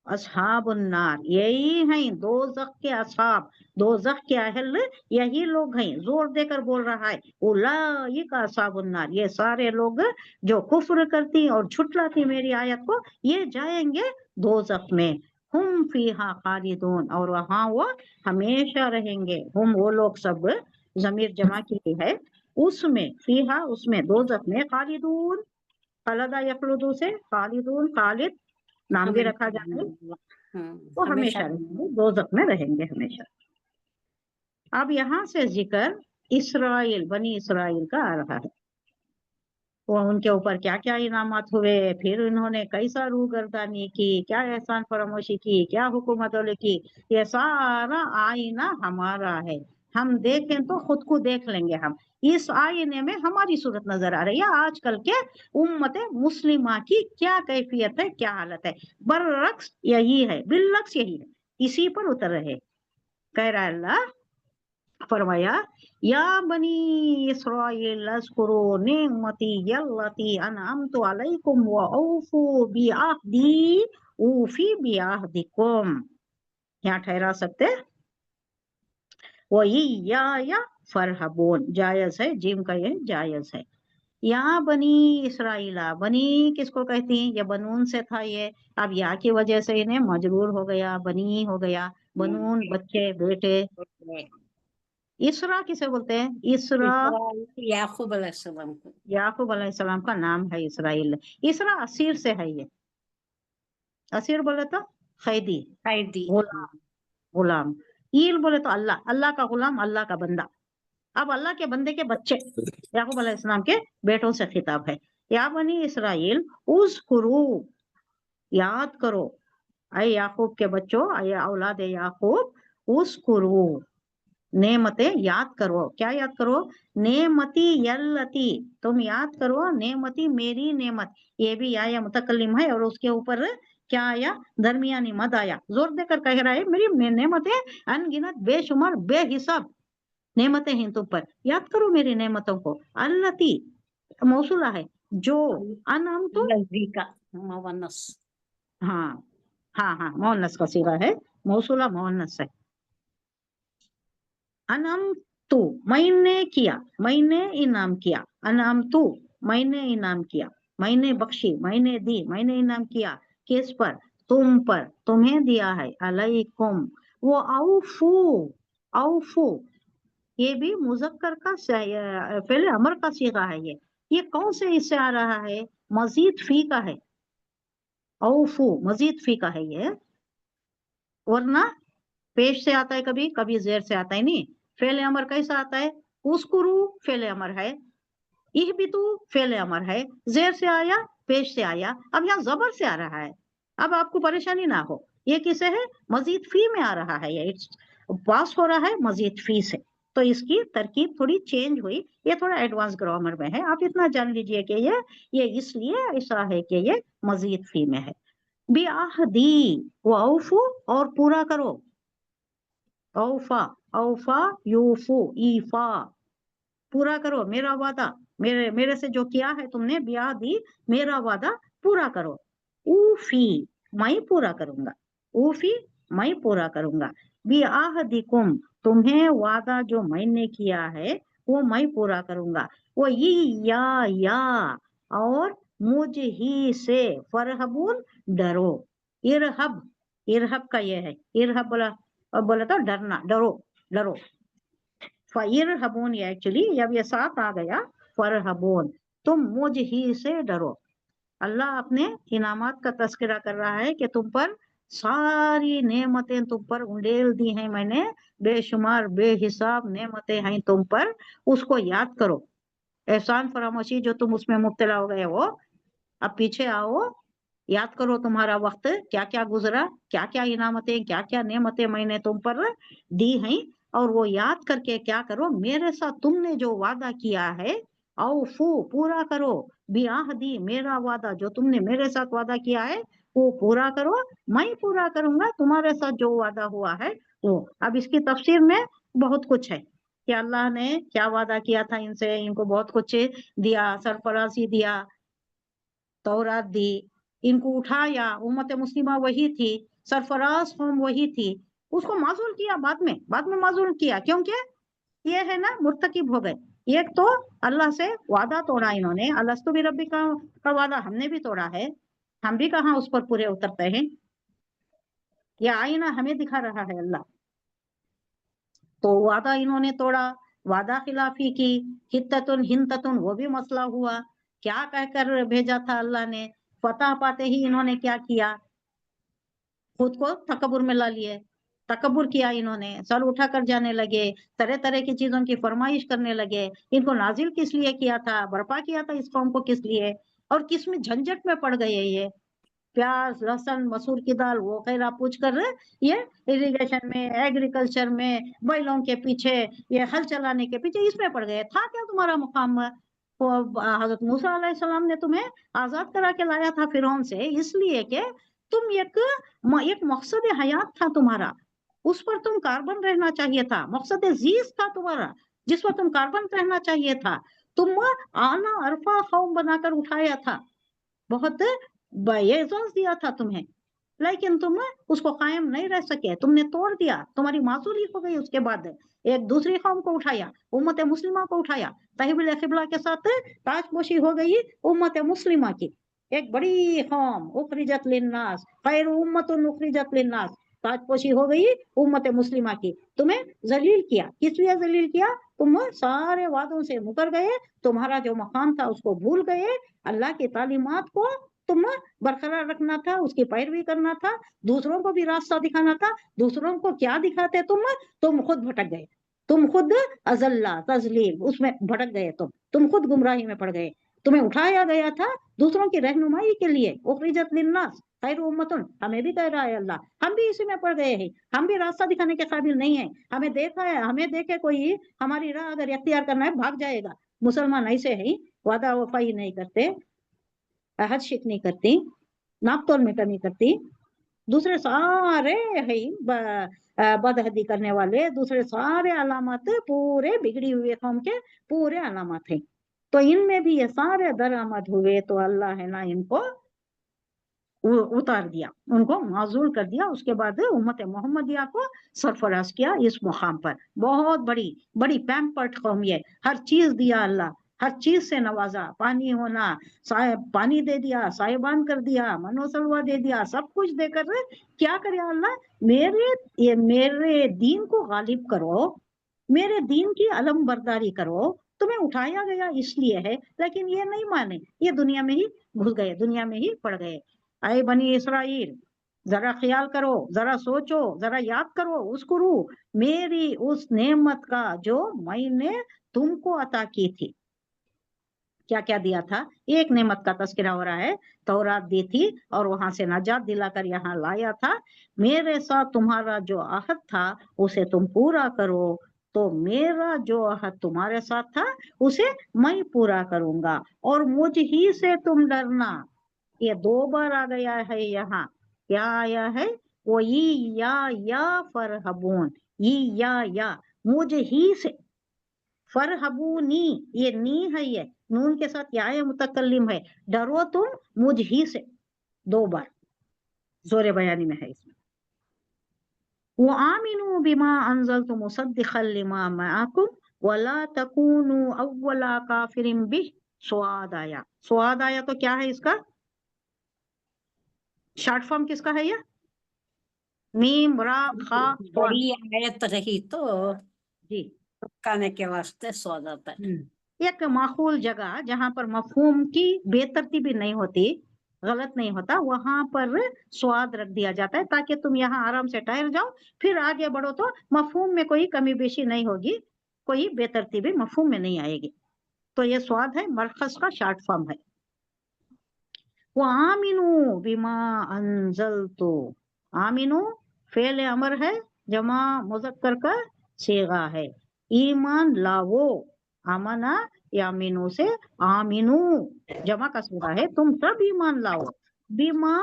अस्हाबुन नार, यही हैं दोज़ख के असहाब, दोज़ख के अहल, यही लोग हैं, जोर देकर बोल रहा है, उलाइका अस्हाबुन नार, ये सारे लोग जो कुफ्र करती और झुठलाती मेरी आयत को, ये जाएंगे दोज़ख में, हुम फीहा खालिदून, और वहां वो हमेशा रहेंगे, हम वो लोग सब, जमीर जमा की है, उसमें, फीहा उसमें, दोज़ख में, खालिदून, खलदा यखलुदू से खालिदून, खालिद नाम भी रखा जाता है, वो हमेशा रहेंगे, दोज़ख में रहेंगे हमेशा। अब यहाँ से जिक्र इसराइल, बनी इसराइल का आ रहा है, वो उनके ऊपर क्या क्या इनामात हुए, फिर उन्होंने कैसा रूगर्दानी की, क्या एहसान फरामोशी की, क्या हुकूमतों की, ये सारा आईना हमारा है, हम देखें तो खुद को देख लेंगे, हम इस आईने में हमारी सूरत नजर आ रही है, आजकल के उम्मत मुस्लिमा की क्या कैफियत है, क्या हालत है, बरअक्स यही है, बिलक्स यही है, इसी पर उतर रहे। कह रहा है अल्लाह, फरमाया, या बनी इस्राईल अज़कुरू निअमती यल्लती अनअमतु अलैकुम व औफू बिअहदी ऊफी बिअहदिकुम, यहाँ ठहरा सकते, वही या फरहबून, जायज है, जिम का ये जायज है। यहाँ बनी इसराइला, बनी किसको कहती हैं, ये बनून से था ये, अब या की वजह से इन्हें मजरूर हो गया, बनी हो गया, बनून बच्चे बेटे, इसरा किसे बोलते हैं? इसरा याकूब अलैहिस्सलाम को। याकूब अलैहिस्सलाम का नाम है इसराइल। इसरा असीर से है। ये असीर बोले तो कैदी, कैदी। गुलाम। ईल बोले तो अल्लाह, अल्लाह का गुलाम, अल्लाह का बंदा। अब अल्लाह के बंदे के बच्चे याकूब अलैहिस्सलाम के बेटों से खिताब है। या बनी इसराइल उज़कुरू, याद करो, ऐ याकूब के बच्चों, ऐ औलाद याकूब, उज़कुरू, नेमतें याद करो। क्या याद करो? नेमती यल्लती, तुम याद करो नेमती, मेरी नेमत। ये भी या मुतकल्लिम है और उसके ऊपर क्या आया? दरमियानी मद आया। जोर देकर कह रहा है मेरी नेमतें अनगिनत, बेशुमार, बेहिसाब नेमतें हैं तुम पर, याद करो मेरी नेमतों को। अल्लती मौसूला है, जो। अनम तो लज़ी का मुअन्नस। हाँ हाँ हाँ, मोहन्नस का सीगा है, मौसूला मोहन्नस है। अनम तू, मैंने किया, मैंने इनाम किया। अनाम तू, मैंने इनाम किया, मैंने बख्शी, मैंने दी, मैंने इनाम किया। किस पर? तुम पर, तुम्हें दिया है। अलैकुम, वो औफू, औफू, ये भी मुजक्कर का पहले अमर का सीगा है। ये कौन से इससे आ रहा है? मजीद फी का है। औफू मजीद फी का है ये, वरना पेश से आता है, कभी कभी जेर से आता है। नहीं, फेले अमर कैसा आता है? उस्कुरू फेले अमर है, इहबितू फेले अमर है, जेर से आया, पेश से आया। अब यहाँ जबर से आ रहा है। अब आपको परेशानी ना हो, ये किसे है? मजीद फी में आ रहा है। ये पास हो रहा है मजीद फी से, तो इसकी तरकीब थोड़ी चेंज हुई। ये थोड़ा एडवांस ग्रामर में है, आप इतना जान लीजिए कि ये इसलिए ऐसा है कि ये मजीद फी में है। बिआहदी, औफू, और पूरा करो। औफा, औफा यूफू, ईफा, पूरा करो मेरा वादा, मेरे से जो किया है तुमने, बिआहदी, मेरा वादा पूरा करो। ऊफी, मैं पूरा करूंगा। ऊफी, मैं पूरा करूंगा। बिआहदिकुम, तुम्हें वादा जो मैंने किया है वो मैं पूरा करूंगा। वो या और मुझ ही से, फरहबून, डरो। इरहब, इरहब का ये है, इरहब बोला तो डरना, डरो, डरो। फरहबून, ये एक्चुअली जब ये साथ आ गया, फरहबून, तुम मुझ ही से डरो। अल्लाह अपने इनामात का तस्करा कर रहा है कि तुम पर सारी नेमतें तुम पर उंडेल दी हैं मैंने, बेशुमार बेहिसाब नेमतें हैं तुम पर, उसको याद करो। एहसान फरामोशी जो तुम उसमें मुब्तला हो गए हो, अब पीछे आओ, याद करो तुम्हारा वक्त क्या क्या गुजरा, क्या क्या इनामतें, क्या क्या नेमतें मैंने तुम पर दी हैं, और वो याद करके क्या करो, मेरे साथ तुमने जो वादा किया है, औफू, पूरा करो। बिआहदी, मेरा वादा जो तुमने मेरे साथ वादा किया है वो पूरा करो। मैं पूरा करूंगा तुम्हारे साथ जो वादा हुआ है वो। अब इसकी तफसीर में बहुत कुछ है कि अल्लाह ने क्या वादा किया था इनसे, इनको बहुत कुछ दिया, सरफराजी दिया, तौरात दी, इनको उठाया, उम्मत मुस्लिमा वही थी, सरफराज कौम वही थी, उसको माजूल किया, बाद में माजूल किया, क्योंकि ये है ना मुर्तकिब हो गए। एक तो अल्लाह से वादा तोड़ा इन्होंने, अलस्तु बिरब्बी का वादा हमने भी तोड़ा है, हम भी कहाँ उस पर पूरे उतरते हैं। ये आईना हमें दिखा रहा है अल्लाह। तो वादा इन्होंने तोड़ा, वादा खिलाफी की, हित्ततुन हिंततुन, वो भी मसला हुआ। क्या कहकर भेजा था अल्लाह ने? फतह पाते ही इन्होंने क्या किया? खुद को तकब्बुर में ला लिए, तकब्बुर किया इन्होंने, सर उठाकर जाने लगे, तरह तरह की चीजों की फरमाइश करने लगे। इनको नाजिल किस लिए किया था, बर्पा किया था इस कौम को किस लिए, और किस में झंझट में पड़ गए ये। प्याज, लहसुन, मसूर की दाल वगैरह पूछ कर ये इरिगेशन में, एग्रीकल्चर में, बैलों के पीछे, ये हल चलाने के पीछे इसमें पड़ गए। था क्या तुम्हारा मुकाम? हजरत मूसा अलैहिस्सलाम ने तुम्हें आजाद करा के लाया था फिरौन से, इसलिए कि तुम एक मकसद हयात था तुम्हारा, उस पर तुम कार्बन रहना चाहिए था। मकसद जीज था तुम्हारा, जिस पर तुम कार्बन रहना चाहिए था। तुम आना अरफा कौम बनाकर उठाया था, बहुत एजाज दिया था तुम्हें, लेकिन तुम उसको कायम नहीं रह सके, तुमने तोड़ दिया, तुम्हारी मासूली हो गई। उसके बाद एक दूसरी कौम को उठाया, उम्मत मुस्लिमा को उठाया, तहवील क़िबला के साथ ताजपोशी हो गई उम्मत मुस्लिमा की। एक बड़ी कौम, उखरिजत लिन्नास, खैर उम्मतुन उखरिजत लिन्नास, ताजपोशी हो गई उम्मत मुस्लिमा की, तुम्हें जलील किया। किस लिए जलील किया? तुम सारे वादों से मुकर गए, तुम्हारा जो मकाम था उसको भूल गए, अल्लाह की तालीमात को तुम बरकरार रखना था, उसकी पैरवी करना था, दूसरों को भी रास्ता दिखाना था। दूसरों को क्या दिखाते तुम खुद भटक गए, तुम खुद अजल्ला तजलील उसमें भटक गए, तुम खुद गुमराही में पड़ गए। तुम्हें उठाया गया था दूसरों की रहनुमाई के लिए, उखरिजत लिन्नास खैर उम्मतुन, हमें भी कह रहा है अल्लाह, हम भी इसी में पड़ गए हैं, हम भी रास्ता दिखाने के काबिल नहीं है। हमें देखा है, हमें देखे कोई हमारी राह अगर इख्तियार करना है भाग जाएगा। मुसलमान ऐसे ही वादा वफाई नहीं करते, अहद शिक नहीं करती, नापतोल में कमी करती, दूसरे सारे है बदहदी करने वाले, दूसरे सारे अलामत पूरे बिगड़ी हुए कौम के पूरे अलामत है। तो इनमें भी ये सारे दरामद हुए तो अल्लाह है ना इनको उतार दिया, उनको माजूल कर दिया। उसके बाद उम्मत मोहम्मदिया को सरफराज किया इस मुकाम पर। बहुत बड़ी बड़ी पैम्पर्ड कौम है, हर चीज दिया अल्लाह, हर चीज से नवाजा, पानी होना, पानी दे दिया, साहिबान कर दिया, मनोसलवा दे दिया, सब कुछ देकर क्या करे अल्लाह, मेरे दीन को गालिब करो, मेरे दीन की अलम बरदारी करो। तुम्हें उठाया गया इसलिए है, लेकिन ये नहीं माने, ये दुनिया में ही घुस गए, दुनिया में ही पड़ गए। आए बनी इसराइल, जरा ख्याल करो, जरा सोचो, जरा याद करो उस्कुरू मेरी उस नेमत का जो मैंने तुमको अता की थी। क्या क्या दिया था? एक नेमत का तस्करा हो रहा है, तौरात दी थी और वहां से नजात दिलाकर यहाँ लाया था। मेरे साथ तुम्हारा जो अहद था उसे तुम पूरा करो, तो मेरा जो अहद तुम्हारे साथ था उसे मैं पूरा करूंगा, और मुझ ही से तुम डरना। ये 2 बार आ गया है यहाँ। क्या आया है? वो या फरहबून, या मुझ ही से, फरहबूनी ये नी है, ये नून के साथ या मुतकल्लिम है, डरो तुम मुझ ही से। 2 बार जोरे बयानी में है इसमें। वो आमिनू बिमा अंज़लतु मुसद्दिक़न लिमा मअकुम वला तकूनू अव्वला काफिरिन बिह। स्वाद आया, स्वाद आया तो क्या है इसका शॉर्ट फॉर्म, किसका है ये? मीम रा खा स्वाद। बड़ी आयत रही तो जी, खाने के वास्ते स्वाद आता है। एक माकूल जगह जहां पर मफहूम की बेतरतीबी नहीं होती, गलत नहीं होता, वहां पर स्वाद रख दिया जाता है ताकि तुम यहाँ आराम से ठहर जाओ, फिर आगे बढ़ो तो मफहूम में कोई कमी बेशी नहीं होगी, कोई बेतरतीबी मफहूम में नहीं आएगी। तो ये स्वाद है, मरकज का शॉर्ट फॉर्म है। वो आमिनू बिमा अंजलतु, आमिनू फेल अमर है, जमा मुजक्कर का सीगा है। ईमान लावो, आमना यामिनू से आमिनू जमा का सीगा है, तुम सब ईमान लाओ। बिमा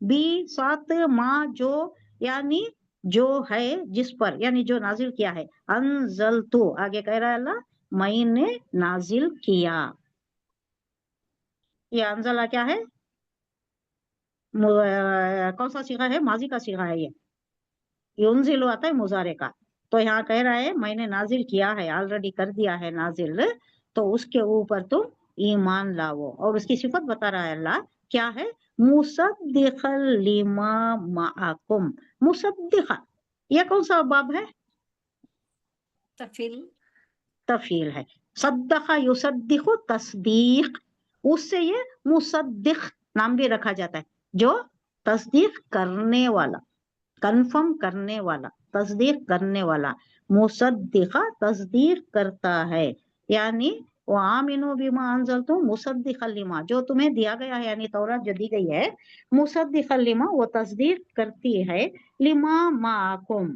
बी सात माँ जो, यानी जो है जिस पर, यानी जो नाजिल किया है। अंजलतु आगे कह रहा है अल्लाह, मैंने नाजिल किया। ये अंजला क्या है? कौन सा सीगा है? माजी का सीगा है ये, युनजिलु आता है मुजारे का। तो यहाँ कह रहा है मैंने नाजिल किया है, ऑलरेडी कर दिया है नाजिल, तो उसके ऊपर तुम ईमान लाओ। और उसकी सिफत बता रहा है अल्लाह, क्या है? मुसद्दिक़ल लिमा माअकुम। मुसद्दिक़ा, ये कौन सा बाब है? तफील है। सद्दक़ा युसद्दिक़ु तस्दीक, उससे ये मुसद्दिक़ नाम भी रखा जाता है, जो तस्दीक करने वाला, कन्फर्म करने वाला, तस्दीक करने वाला। मुसद्दिक़ा तस्दीक करता है, यानी वो आमिनू बिमा अंज़लतु मुसद्दिक़ल लिमा, जो तुम्हें दिया गया है, यानी तौरात जो दी गई है, मुसद्दिक़ल लिमा वो तस्दीक करती है, लिमा माकुम।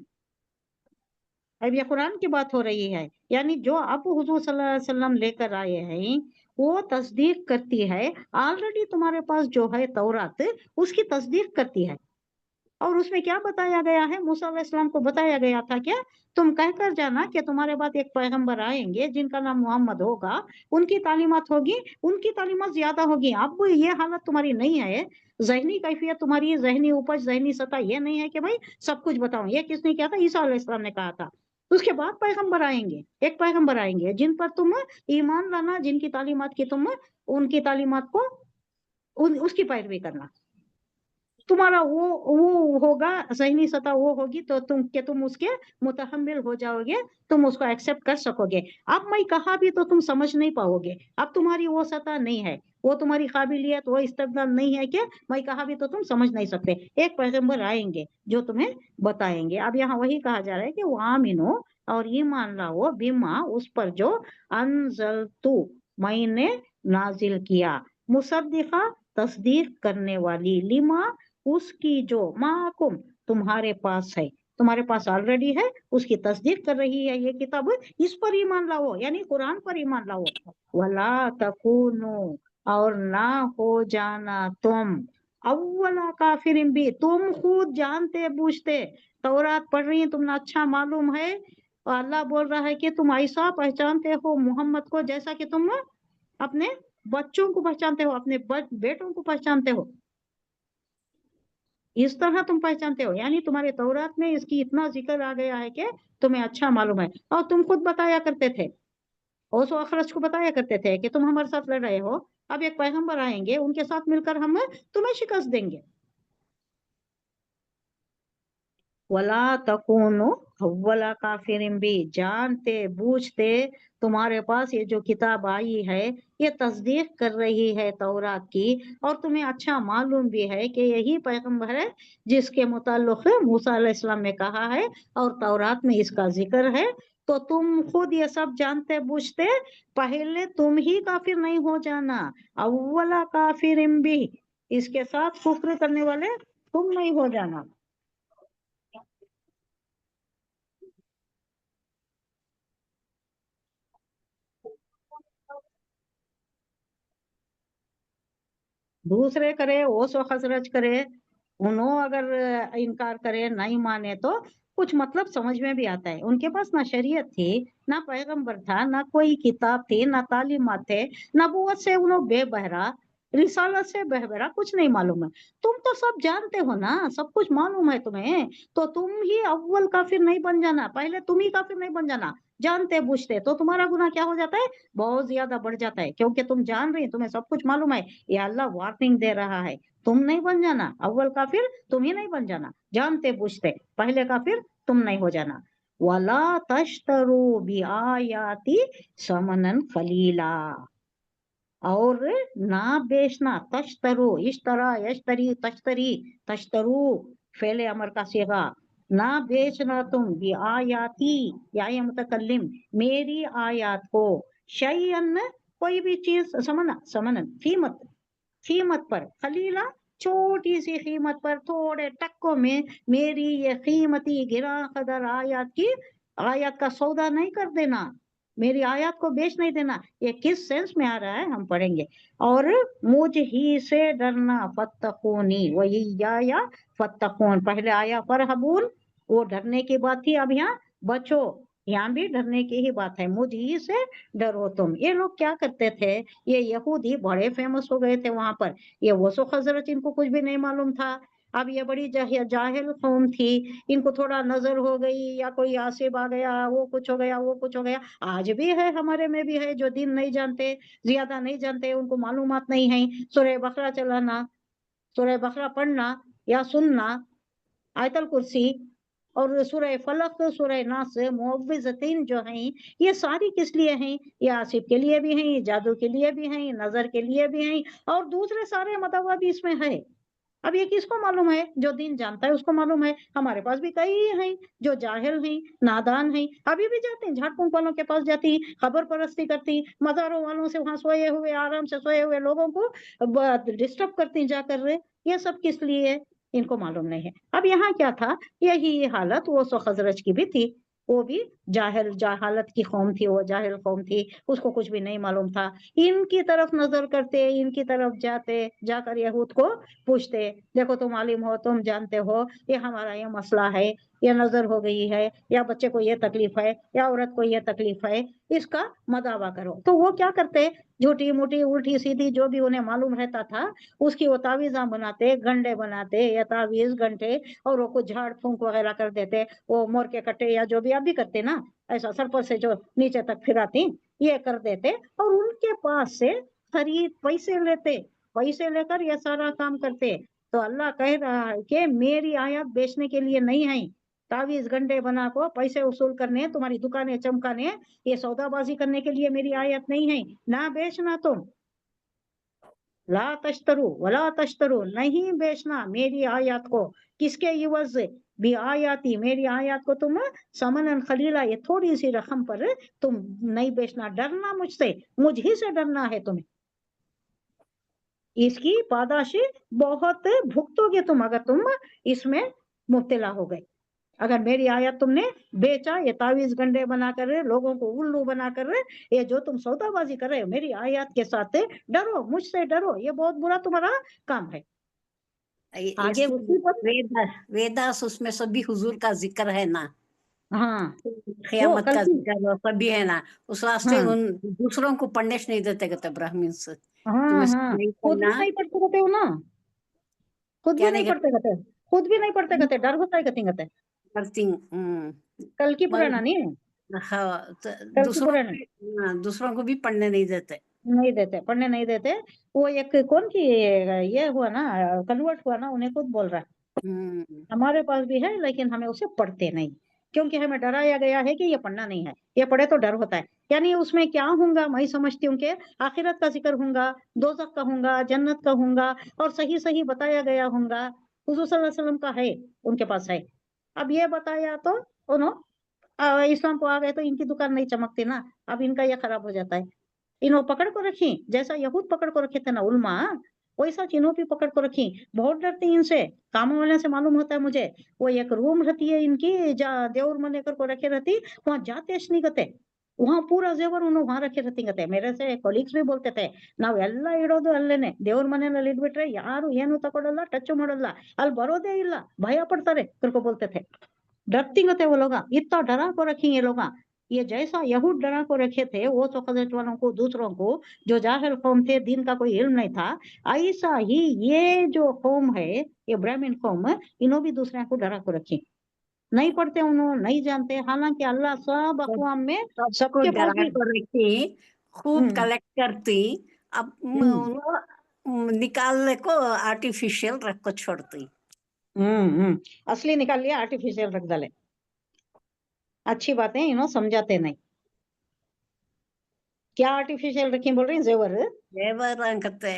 अब ये कुरान की बात हो रही है, यानी जो अब हुजूर सल्लल्लाहु अलैहि वसल्लम लेकर आए हैं वो तस्दीक करती है, ऑलरेडी तुम्हारे पास जो है तौरात उसकी तस्दीक करती है। और उसमें क्या बताया गया है? मूसा अलैहिस्सलाम को बताया गया था क्या, तुम कहकर जाना कि तुम्हारे बाद एक पैगंबर आएंगे जिनका नाम मोहम्मद होगा, उनकी तालीमात होगी, उनकी तालीमात ज्यादा होगी। अब ये हालत तुम्हारी नहीं है, जहनी कैफियत तुम्हारी, जहनी उपज, जहनी सतह ये नहीं है कि भाई सब कुछ बताऊं। ये किसने किया था? ईसा अलैहिस्सलाम ने कहा था। उसके बाद पैगंबर आएंगे, एक पैगंबर आएंगे जिन पर तुम ईमान लाना, जिनकी तालीमात की तुम उनकी तालीमात को उसकी पैरवी करना। तुम्हारा वो होगा, ज़हनी सतह वो होगी तो तुम उसके मुतहम्मिल हो जाओगे, तुम उसको एक्सेप्ट कर सकोगे। अब मैं कहा भी तो तुम समझ नहीं पाओगे, अब तुम्हारी वो सतह नहीं है, वो तुम्हारी काबिलियत, वो इस्तेदाद नहीं है कि मैं कहा भी तो तुम समझ नहीं सकते। एक पैगंबर आएंगे जो तुम्हें बताएंगे। अब यहाँ वही कहा जा रहा है कि वो आमिनो, और ईमान लाओ, बिमा, उस पर जो अनज़लतु, मैंने नाजिल किया, मुसद्दिका, तस्दीक करने वाली, लिमा, उसकी जो, माकुम, तुम्हारे पास है, तुम्हारे पास ऑलरेडी है, उसकी तस्दीक कर रही है ये किताब, इस पर ईमान लाओ, यानी कुरान पर ईमान लाओ। वला तकूनो, और ना हो जाना तुम, अव्वला काफिरिन भी, तुम खुद जानते बूझते, तौरात पढ़ रही तुमने, अच्छा मालूम है, और अल्लाह बोल रहा है कि तुम ऐसा पहचानते हो मोहम्मद को जैसा कि तुम अपने बच्चों को पहचानते हो, अपने बेटों को पहचानते हो, इस तरह तुम पहचानते हो। यानी तुम्हारे तौरात में इसकी इतना जिक्र आ गया है कि तुम्हें अच्छा मालूम है। और तुम खुद बताया करते थे, ओस व अखरज को बताया करते थे कि तुम हमारे साथ लड़ रहे हो, अब एक पैगंबर आएंगे, उनके साथ मिलकर हम तुम्हें शिकस्त देंगे। वला तकूनो अव्वला काफिरिन भी, जानते बूझते तुम्हारे पास ये जो किताब आई है ये तस्दीक कर रही है तौरात की, और तुम्हें अच्छा मालूम भी है कि यही पैगंबर है जिसके मुताल्लिक मूसा अलैहिस्सलाम ने कहा है और तौरात में इसका जिक्र है। तो तुम खुद ये सब जानते बूझते पहले तुम ही काफिर नहीं हो जाना, अव्वला काफिरिन भी, इसके साथ कुफ्र करने वाले तुम नहीं हो जाना। दूसरे करे, ओस व खजरज करे, उन्हों अगर इनकार करे, नहीं माने, तो कुछ मतलब समझ में भी आता है। उनके पास ना शरीयत थी, ना पैगंबर था, ना कोई किताब थी, ना तालीमात थे, नबूवत से उन्हों बेबहरा, रिसालत से बेबहरा, कुछ नहीं मालूम है। तुम तो सब जानते हो ना, सब कुछ मालूम है तुम्हें, तो तुम ही अव्वल काफिर नहीं बन जाना, पहले तुम ही काफिर नहीं बन जाना। जानते बूझते तो तुम्हारा गुनाह क्या हो जाता है, बहुत ज्यादा बढ़ जाता है, क्योंकि तुम जान रही, तुम्हें सब कुछ मालूम है। ये अल्लाह वार्निंग दे रहा है, तुम नहीं बन जाना अव्वल काफिर, तुम ही नहीं बन जाना, जानते बूझते पहले काफिर तुम नहीं हो जाना। वला तश्तरू बि आयाती समनन खलीला, और ना बेचना, तश्तरू, इश्तरा, यश्तरी, तश्तरी, तश्तरू फेले अमर का सीगा, ना बेचना तुम भी आयाती, या मुतकल्लिम, मेरी आयात को, शैयन, कोई भी चीज, समना, समनन कीमत, कीमत पर, खलीला, छोटी सी कीमत पर, थोड़े टक्कों में मेरी ये कीमती गिरा कदर आयात की, आयत का सौदा नहीं कर देना, मेरी आयत को बेच नहीं देना। ये किस सेंस में आ रहा है हम पढ़ेंगे। और मुझ ही से डरना, फत्तकूनी, वही या फत्तकून, पहले आया फरहबून, वो डरने की बात थी, अब यहाँ बचो, यहाँ भी डरने की ही बात है, मुझ ही से डरो तुम। ये लोग क्या करते थे, ये यहूदी बड़े फेमस हो गए थे वहां पर, ये वसो खजरत इनको कुछ भी नहीं मालूम था। अब ये बड़ी जाहिल कौम थी, इनको थोड़ा नजर हो गई, या कोई आसिब आ गया, वो कुछ हो गया, वो कुछ हो गया। आज भी है, हमारे में भी है जो दिन नहीं जानते, ज्यादा नहीं जानते, उनको मालूमात नहीं है। सूरह बकरा चलाना, सूरह बकरा पढ़ना या सुनना, आयतल कुर्सी और सूरह फलक, सूरह नास, मुअव्विज़तैन जो हैं, ये सारी किस लिए हैं, ये आसिफ के लिए भी हैं, जादू के लिए भी हैं, नजर के लिए भी हैं, और दूसरे सारे मदवा भी इसमें है। अब ये किसको मालूम है, जो दिन जानता है उसको मालूम है। हमारे पास भी कई हैं जो जाहिल हैं, नादान हैं, अभी भी जाते हैं, झाड़ फूंक वालों के पास जाती, खबर परस्ती करती, मज़ारों वालों से वहां सोए हुए, आराम से सोए हुए लोगों को डिस्टर्ब करती जाकर। ये सब किस लिए है, इनको मालूम नहीं है। अब यहाँ क्या था, यही हालत वो सो खजरज की भी थी, वो भी जहालत की कौम थी, वो जाहिल कौम थी, उसको कुछ भी नहीं मालूम था। इनकी तरफ नजर करते, इनकी तरफ जाते, जाकर यहूद को पूछते, देखो तुम आलिम हो, तुम जानते हो, ये हमारा ये मसला है, ये नजर हो गई है, या बच्चे को ये तकलीफ है, या औरत को ये तकलीफ है, इसका मदावा करो। तो वो क्या करते, झूठी मूठी उल्टी सीधी जो भी उन्हें मालूम रहता था, उसकी वो तावीज़ा बनाते, गंडे बनाते, या तावीज घंटे, और वो कुछ झाड़ फूंक वगैरह कर देते, वो मोर के कट्टे, या जो भी आप भी करते ना, ऐसा सर पर से जो नीचे तक फिराती, ये कर देते, और उनके पास से खरीद पैसे लेते, पैसे लेकर ये सारा काम करते। तो अल्लाह कह रहा है कि मेरी आयत बेचने के लिए नहीं है, तावीज गंडे बना को पैसे वसूल करने, तुम्हारी दुकानें चमकाने, ये सौदाबाजी करने के लिए मेरी आयत नहीं है, ना बेचना तुम। ला तश्तरू वला तश्तरू, नहीं बेचना मेरी आयत को, किसके इवज से, भी आयाती, मेरी आयत को तुम समनन खलीला, ये थोड़ी सी रकम पर तुम नहीं बेचना, डरना मुझसे, मुझ ही से डरना है तुम्हें, इसकी पादाशी बहुत भुगतोगे तुम अगर तुम इसमें मुब्तला हो गए। अगर मेरी आयत तुमने बेचा, ये तावीज गंडे बनाकर लोगों को उल्लू बनाकर, ये जो तुम सौदाबाजी कर रहे हो मेरी आयत के साथ, डरो, मुझसे डरो, ये बहुत बुरा तुम्हारा काम है। आगे उसी पर वेदास उसमें सभी हुजूर का जिक्र है ना, हाँ क़यामत का कल की जिक्र सभी है ना, उस वास्ते हाँ उन दूसरों को पढ़ने से नहीं देते कहते ब्राह्मण से, हाँ तुम्हें हाँ नहीं खुद भी पढ़ना, नहीं पढ़ते कहते हो ना, खुद क्या भी नहीं नहीं पढ़ते कहते, खुद भी नहीं पढ़ते कहते, डर होता है कहते कहते, करती। कल की पुराना नहीं है, हाँ, तो कल की पुराना दूसरों को भी पढ़ने नहीं देते। नहीं देते, पढ़ने नहीं देते। वो एक कौन की ये हुआ ना, कन्वर्ट हुआ ना, उन्हें खुद बोल रहा है हमारे पास भी है लेकिन हमें उसे पढ़ते नहीं, क्योंकि हमें डराया गया है कि ये पढ़ना नहीं है, ये पढ़े तो डर होता है। यानी उसमें क्या होगा, मैं समझती हूँ कि आखिरत का जिक्र होगा, दोजख का होगा, जन्नत का होगा, और सही सही बताया गया होगा, हुजूर सल्लल्लाहु अलैहि वसल्लम का है, उनके पास है। अब ये बताया तो उन्होंने इस्लाम को आ गए तो इनकी दुकान नहीं चमकती ना, अब इनका ये खराब हो जाता है। इन्हों पकड़ को रखी, जैसा यहूद पकड़ को रखे थे ना उल्मा, वैसा इन्हों भी पकड़ को रखी, बहुत डरती इनसे, काम वाले से मालूम होता है मुझे। वो एक रूम रहती है इनकी, जहाँ देवर मन लेकर को रखे रहती, वहां जाते नहीं गते, वहां पूरा जेवर उन्होंने वहां रखे रहती गते। मेरे से ಕೊಲೀಗ್ಸ್ भी बोलते थे, ನಾವ್ ಎಲ್ಲ ಇಡೋದು ಅಲ್ಲೇನೆ, ದೇವ್ರ ಮನೆಯಲ್ಲಿ ಇಟ್ಬಿಟ್ರೆ ಯಾರು ಏನು ತಗೊಳಲ್ಲ, ಟಚ್ ಮಾಡಲ್ಲ, ಅಲ್ಲಿ ಬರೋದೇ ಇಲ್ಲ, ಭಯ ಪಡ್ತಾರೆ ಕರ್ಕೊ बोलते थे। डरती गते वो लोग, इतना डरा को रखी ये लोग, ये जैसा यहूद डरा को रखे थे वो तो खजरत वालों को, दूसरों को जो जाहिल कौम थे, दीन का कोई इल्म नहीं था, ऐसा ही ये जो कौम है, ये ब्राह्मण कौम, इन्हों भी दूसरे को डरा को रखी, नहीं पढ़ते उन्होंने, नहीं जानते, हालांकि अल्लाह सब अक़वाम में सबको सबके पास डरा भी को रखी, खूब हम्म, कलेक्ट करती, अब निकालने को आर्टिफिशियल रख को छोड़ती। असली निकाल लिया, आर्टिफिशियल रख डाले। अच्छी बातें इन्हों समझाते नहीं, क्या आर्टिफिशियल रखी बोल रही जेवर, जेवर कहते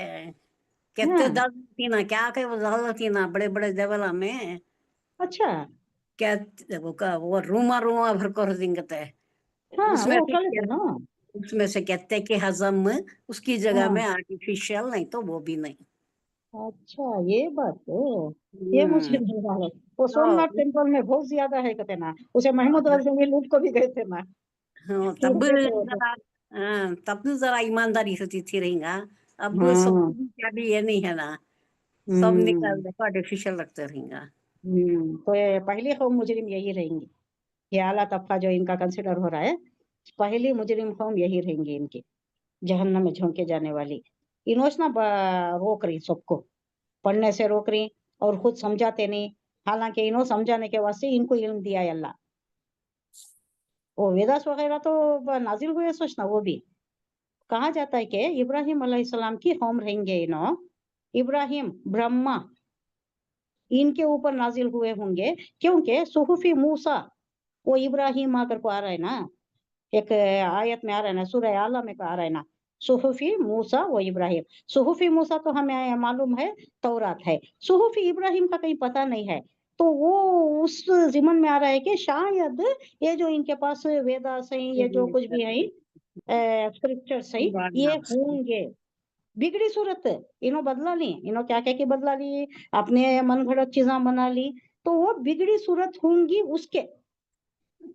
हाँ, दल थी ना, क्या कहे वो दल थी ना, बड़े बड़े जेवला में अच्छा, क्या वो रूमा रूमा भर कर देंगे, हाँ उसमें वो से चले थे ना, उसमें से कहते कि हजम उसकी जगह हाँ, में आर्टिफिशियल, नहीं तो वो भी नहीं। अच्छा ये बात है, ये मुझे नहीं पता है। वो सोमनाथ टेम्पल में बहुत ज्यादा है कहते ना, उसे महमूद गजनवी लूट को भी गए थे ना, हाँ, फिर तब देखे वो तो। जरा तब तो जरा ईमानदारी होती थी रहेगा, अब सब हाँ क्या भी ये नहीं है ना, सब निकाल दे आर्टिफिशियल रखते रहेगा। तो ये पहली कौम मुजरिम यही रहेंगी, ये आला तबका जो इनका कंसिडर हो रहा है, पहली मुजरिम कौम यही रहेंगी इनकी, जहन्नम में झोंके जाने वाली। इन्होंने रोक रही सबको, पढ़ने से रोक रही, और खुद समझाते नहीं, हालांकि इन्हों समझाने के वास्ते इनको इल्म दिया है अल्लाह। वो वेदास वगैरह तो नाजिल हुए सोचना, वो भी कहा जाता है कि इब्राहिम अलैहिस्सलाम की कौम रहेंगे इन्हों, इब्राहिम ब्रह्मा इनके ऊपर नाजिल हुए होंगे, क्योंकि सुहुफी मूसा, वो इब्राहिम आकर को आ रहा है ना, एक आयत में आ रहा है ना, सूरह आला में आ रहा है ना, सुहुफी मूसा व इब्राहिम। सुहुफी मूसा तो हमें मालूम है तौरात है, सुहुफी इब्राहिम का कहीं पता नहीं है, तो वो उस जिमन में आ रहा है कि शायद ये जो इनके पास वेदास है, ये जो कुछ भी है स्क्रिप्चर्स है, ये होंगे बिगड़ी सूरत, इन्हों बदला ली, इन्हों क्या क्या की बदला ली, अपने मन घड़त चीजा बना ली, तो वो बिगड़ी सूरत होंगी उसके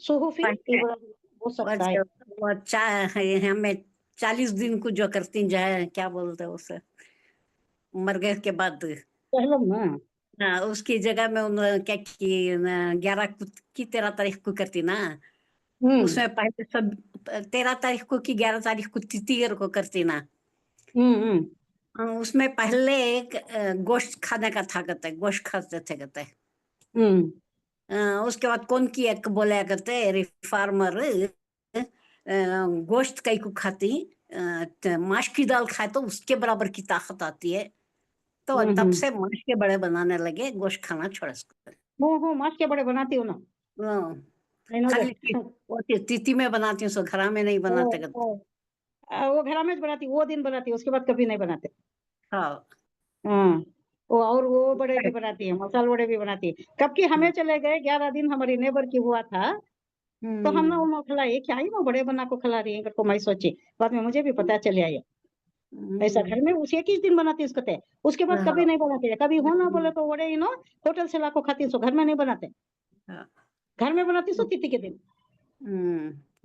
सुहुफी इब्राहिम हो सकता है। वो अच्छा है, हमें 40 दिन को जो करती जाए, क्या बोलते हैं उसे, मर गए के बाद, पहले ना हाँ, उसकी जगह में उन्होंने क्या की 11 की 13 तारीख को करती ना, उसमें पहले सब 13 तारीख को की 11 तारीख को तिथि को करती ना, उसमें पहले एक गोश्त खाने का था कहते, गोश्त खाते थे कहते, उसके बाद कौन की एक बोला करते रिफार्मर गोश्त कई को खाती, माश की दाल खाए तो उसके बराबर की ताकत आती है, तो तब से मांस के बड़े बनाने लगे, गोश्त खाना छोड़ा इसको। मांस के बड़े बनाती हूँ ना। खाली वो तिथि में बनाती हूँ, सो घरा में नहीं बनाते। वो घर में बनाती, वो दिन बनाती, उसके बाद कभी नहीं बनाते। हाँ वो और वो बड़े भी बनाती है, मसाल बड़े भी बनाती है। कब की हमें चले गए 11 दिन हमारी नेबर की हुआ था, तो हमने उनको खिलाए। क्या ही वो बड़े बना को खिला रही है करको मैं सोची। बाद में मुझे भी पता चले आया ऐसा घर में उसे 21 दिन बनाती उसको थे, उसके बाद कभी नहीं बनाते। कभी हो ना बोले तो बड़े होटल से लाको खाती, सो घर में नहीं बनाते। घर में बनाती सो तिथि के दिन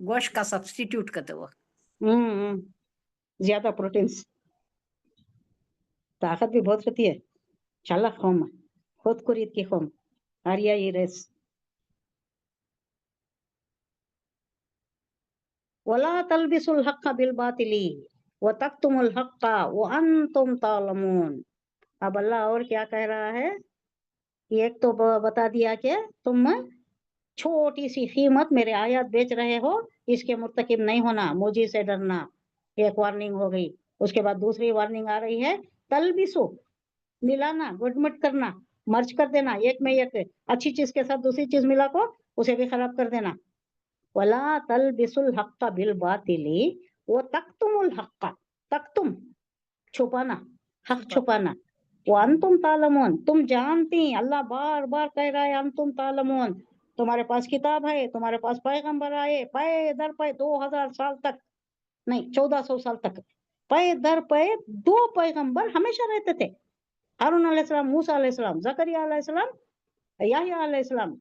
गोश्त का सब्स्टिट्यूट करते वो। ज्यादा प्रोटीन, ताकत भी बहुत होती है। चला खोम खुद को रीत की खोम आर्या ये रेस। वला तलबिसुल हक्का बिल बातिली व तक्तुमुल हक्का व अंतुम तालमून। अब अल्लाह और क्या कह रहा है? एक तो बता दिया कि तुम छोटी सी कीमत मेरे आयत बेच रहे हो, इसके मुर्तकिब नहीं होना, मुझे से डरना। एक वार्निंग हो गई। उसके बाद दूसरी वार्निंग आ रही है, तलबिसु मिलाना, गुडमट करना, मर्ज कर देना, एक में एक अच्छी चीज के साथ दूसरी चीज मिला को उसे भी खराब कर देना। वला तलबिसुल हक्का बिल बातिली वो तक्तुमुल हक्का, तक्तुम छुपाना, हक छुपाना, वो अंतुम तालमून तुम जानती। अल्लाह बार बार कह रहा है अंतुम तालमून, तुम्हारे पास किताब है, तुम्हारे पास पैगंबर आए, पे दर पे 2000 साल तक नहीं 1400 साल तक पे दर पे 2 पैगंबर हमेशा रहते थे। हारून अलैहिस्सलाम, मूसा अलैहिस्सलाम, जकरिया अलैहिस्सलाम, याह्या अलैहिस्सलाम।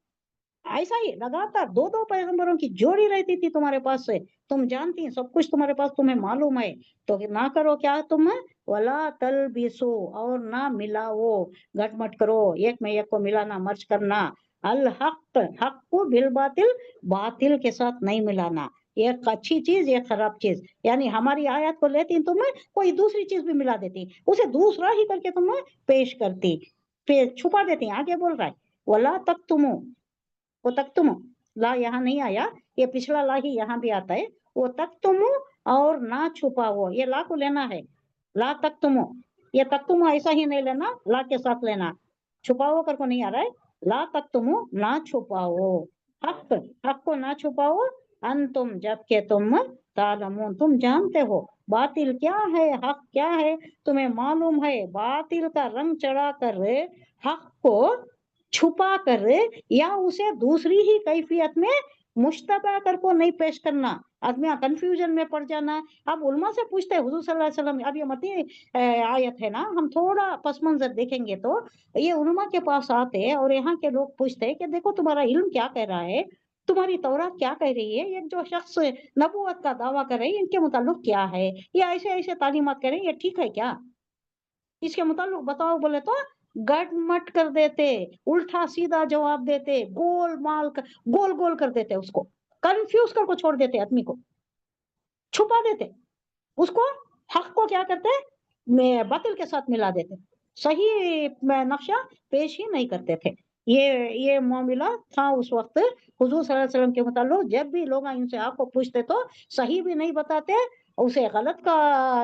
ऐसा ही लगातार 2 पैगंबरों की जोड़ी रहती थी तुम्हारे पास से। तुम जानती सब कुछ तुम्हारे पास, तुम्हें मालूम है, तो ना करो क्या तुम? वला तलबिसु और ना मिलाओ, घटमट करो, एक में एक को मिलाना, मर्ज करना। अल हक, हक को बिल बातिल, बातिल के साथ नहीं मिलाना। एक अच्छी चीज एक खराब चीज, यानी हमारी आयत को लेती तुम कोई दूसरी चीज भी मिला देती, उसे दूसरा ही करके तुम पेश करती, छुपा देती। आगे बोल रहा है वला तक तुम, वो तक तुम ला यहाँ नहीं आया, ये पिछला ला ही यहाँ भी आता है। वो तक तुम और ना छुपाओ, ये ला को लेना है। ला तक तुम, ये तक तुम ऐसा ही नहीं लेना, ला के साथ लेना। छुपाओ कर को नहीं आ रहा है। ला तक तुम ना छुपाओ, हक, हक को ना छुपाओ, अंतुम जबकि तुम तालमून तुम जानते हो। बातिल क्या है, हक क्या है, तुम्हें मालूम है। बातिल का रंग चढ़ा कर हक को छुपा कर या उसे दूसरी ही कैफियत में मुश्तबा कर को नहीं पेश करना, आदमी कंफ्यूजन में पड़ जाना। अब उलमा से पूछते हैं हुजूर सल्लल्लाहु अलैहि वसल्लम, अब ये मती आयत है ना, हम थोड़ा पस मंजर देखेंगे तो ये उलमा के पास आते हैं और यहाँ के लोग पूछते हैं कि देखो तुम्हारा इल्म क्या कह रहा है, तुम्हारी तौरात क्या कह रही है, एक जो शख्स नबूवत का दावा कर रहे हैं इनके मुताल्लिक क्या है, ये ऐसे ऐसे तालीमात कर रहे हैं, ये ठीक है क्या, इसके मुताल्लिक बताओ। बोले तो गटमट कर देते, उल्टा सीधा जवाब देते, गोल गोल कर देते, उसको कंफ्यूज करके छोड़ देते, आदमी को छुपा देते, उसको हक को क्या करते बातिल के साथ मिला देते, सही नक्शा पेश ही नहीं करते थे। ये मामला था उस वक्त हुजूर सल्लल्लाहु अलैहि वसल्लम के मुताल्लिक। जब भी लोग इनसे आपको पूछते तो सही भी नहीं बताते, उसे गलत का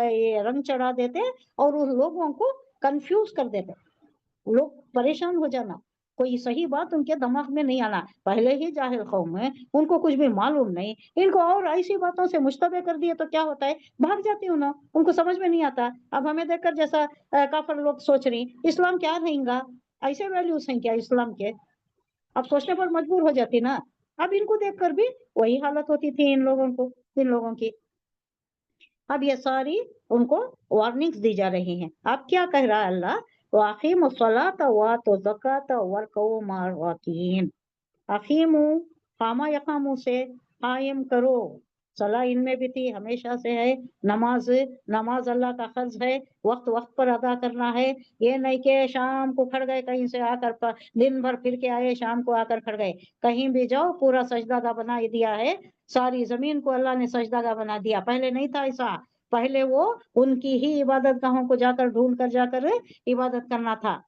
ये रंग चढ़ा देते और उन लोगों को कंफ्यूज कर देते, लोग परेशान हो जाना, कोई सही बात उनके दिमाग में नहीं आना। पहले ही जाहिल कौम है, उनको कुछ भी मालूम नहीं, इनको और ऐसी बातों से मुश्तबे कर दिए तो क्या होता है, भाग जाती हूँ ना, उनको समझ में नहीं आता। अब हमें देखकर जैसा काफिर लोग सोच रही इस्लाम क्या रहेगा, ऐसे वैल्यूज हैं क्या इस्लाम के, अब सोचने पर मजबूर हो जाती ना। अब इनको देखकर भी वही हालत होती थी इन लोगों की। अब ये सारी उनको वार्निंग्स दी जा रही हैं। अब क्या कह रहा है अल्लाह, वाक़ीमु सलात वातु ज़कात वरकऊ मार वाकीन। अकीमु कामा यकामु से कायम करो, सलाह इनमें भी थी, हमेशा से है। नमाज अल्लाह का फर्ज है, वक्त वक्त पर अदा करना है। ये नहीं कि शाम को खड़ गए कहीं से आकर, दिन भर फिर के आए, शाम को आकर खड़ गए। कहीं भी जाओ पूरा सजदागा बना दिया है, सारी जमीन को अल्लाह ने सजदागा बना दिया। पहले नहीं था ऐसा, पहले वो उनकी ही इबादत गाहों को जाकर ढूंढ कर जाकर इबादत करना था।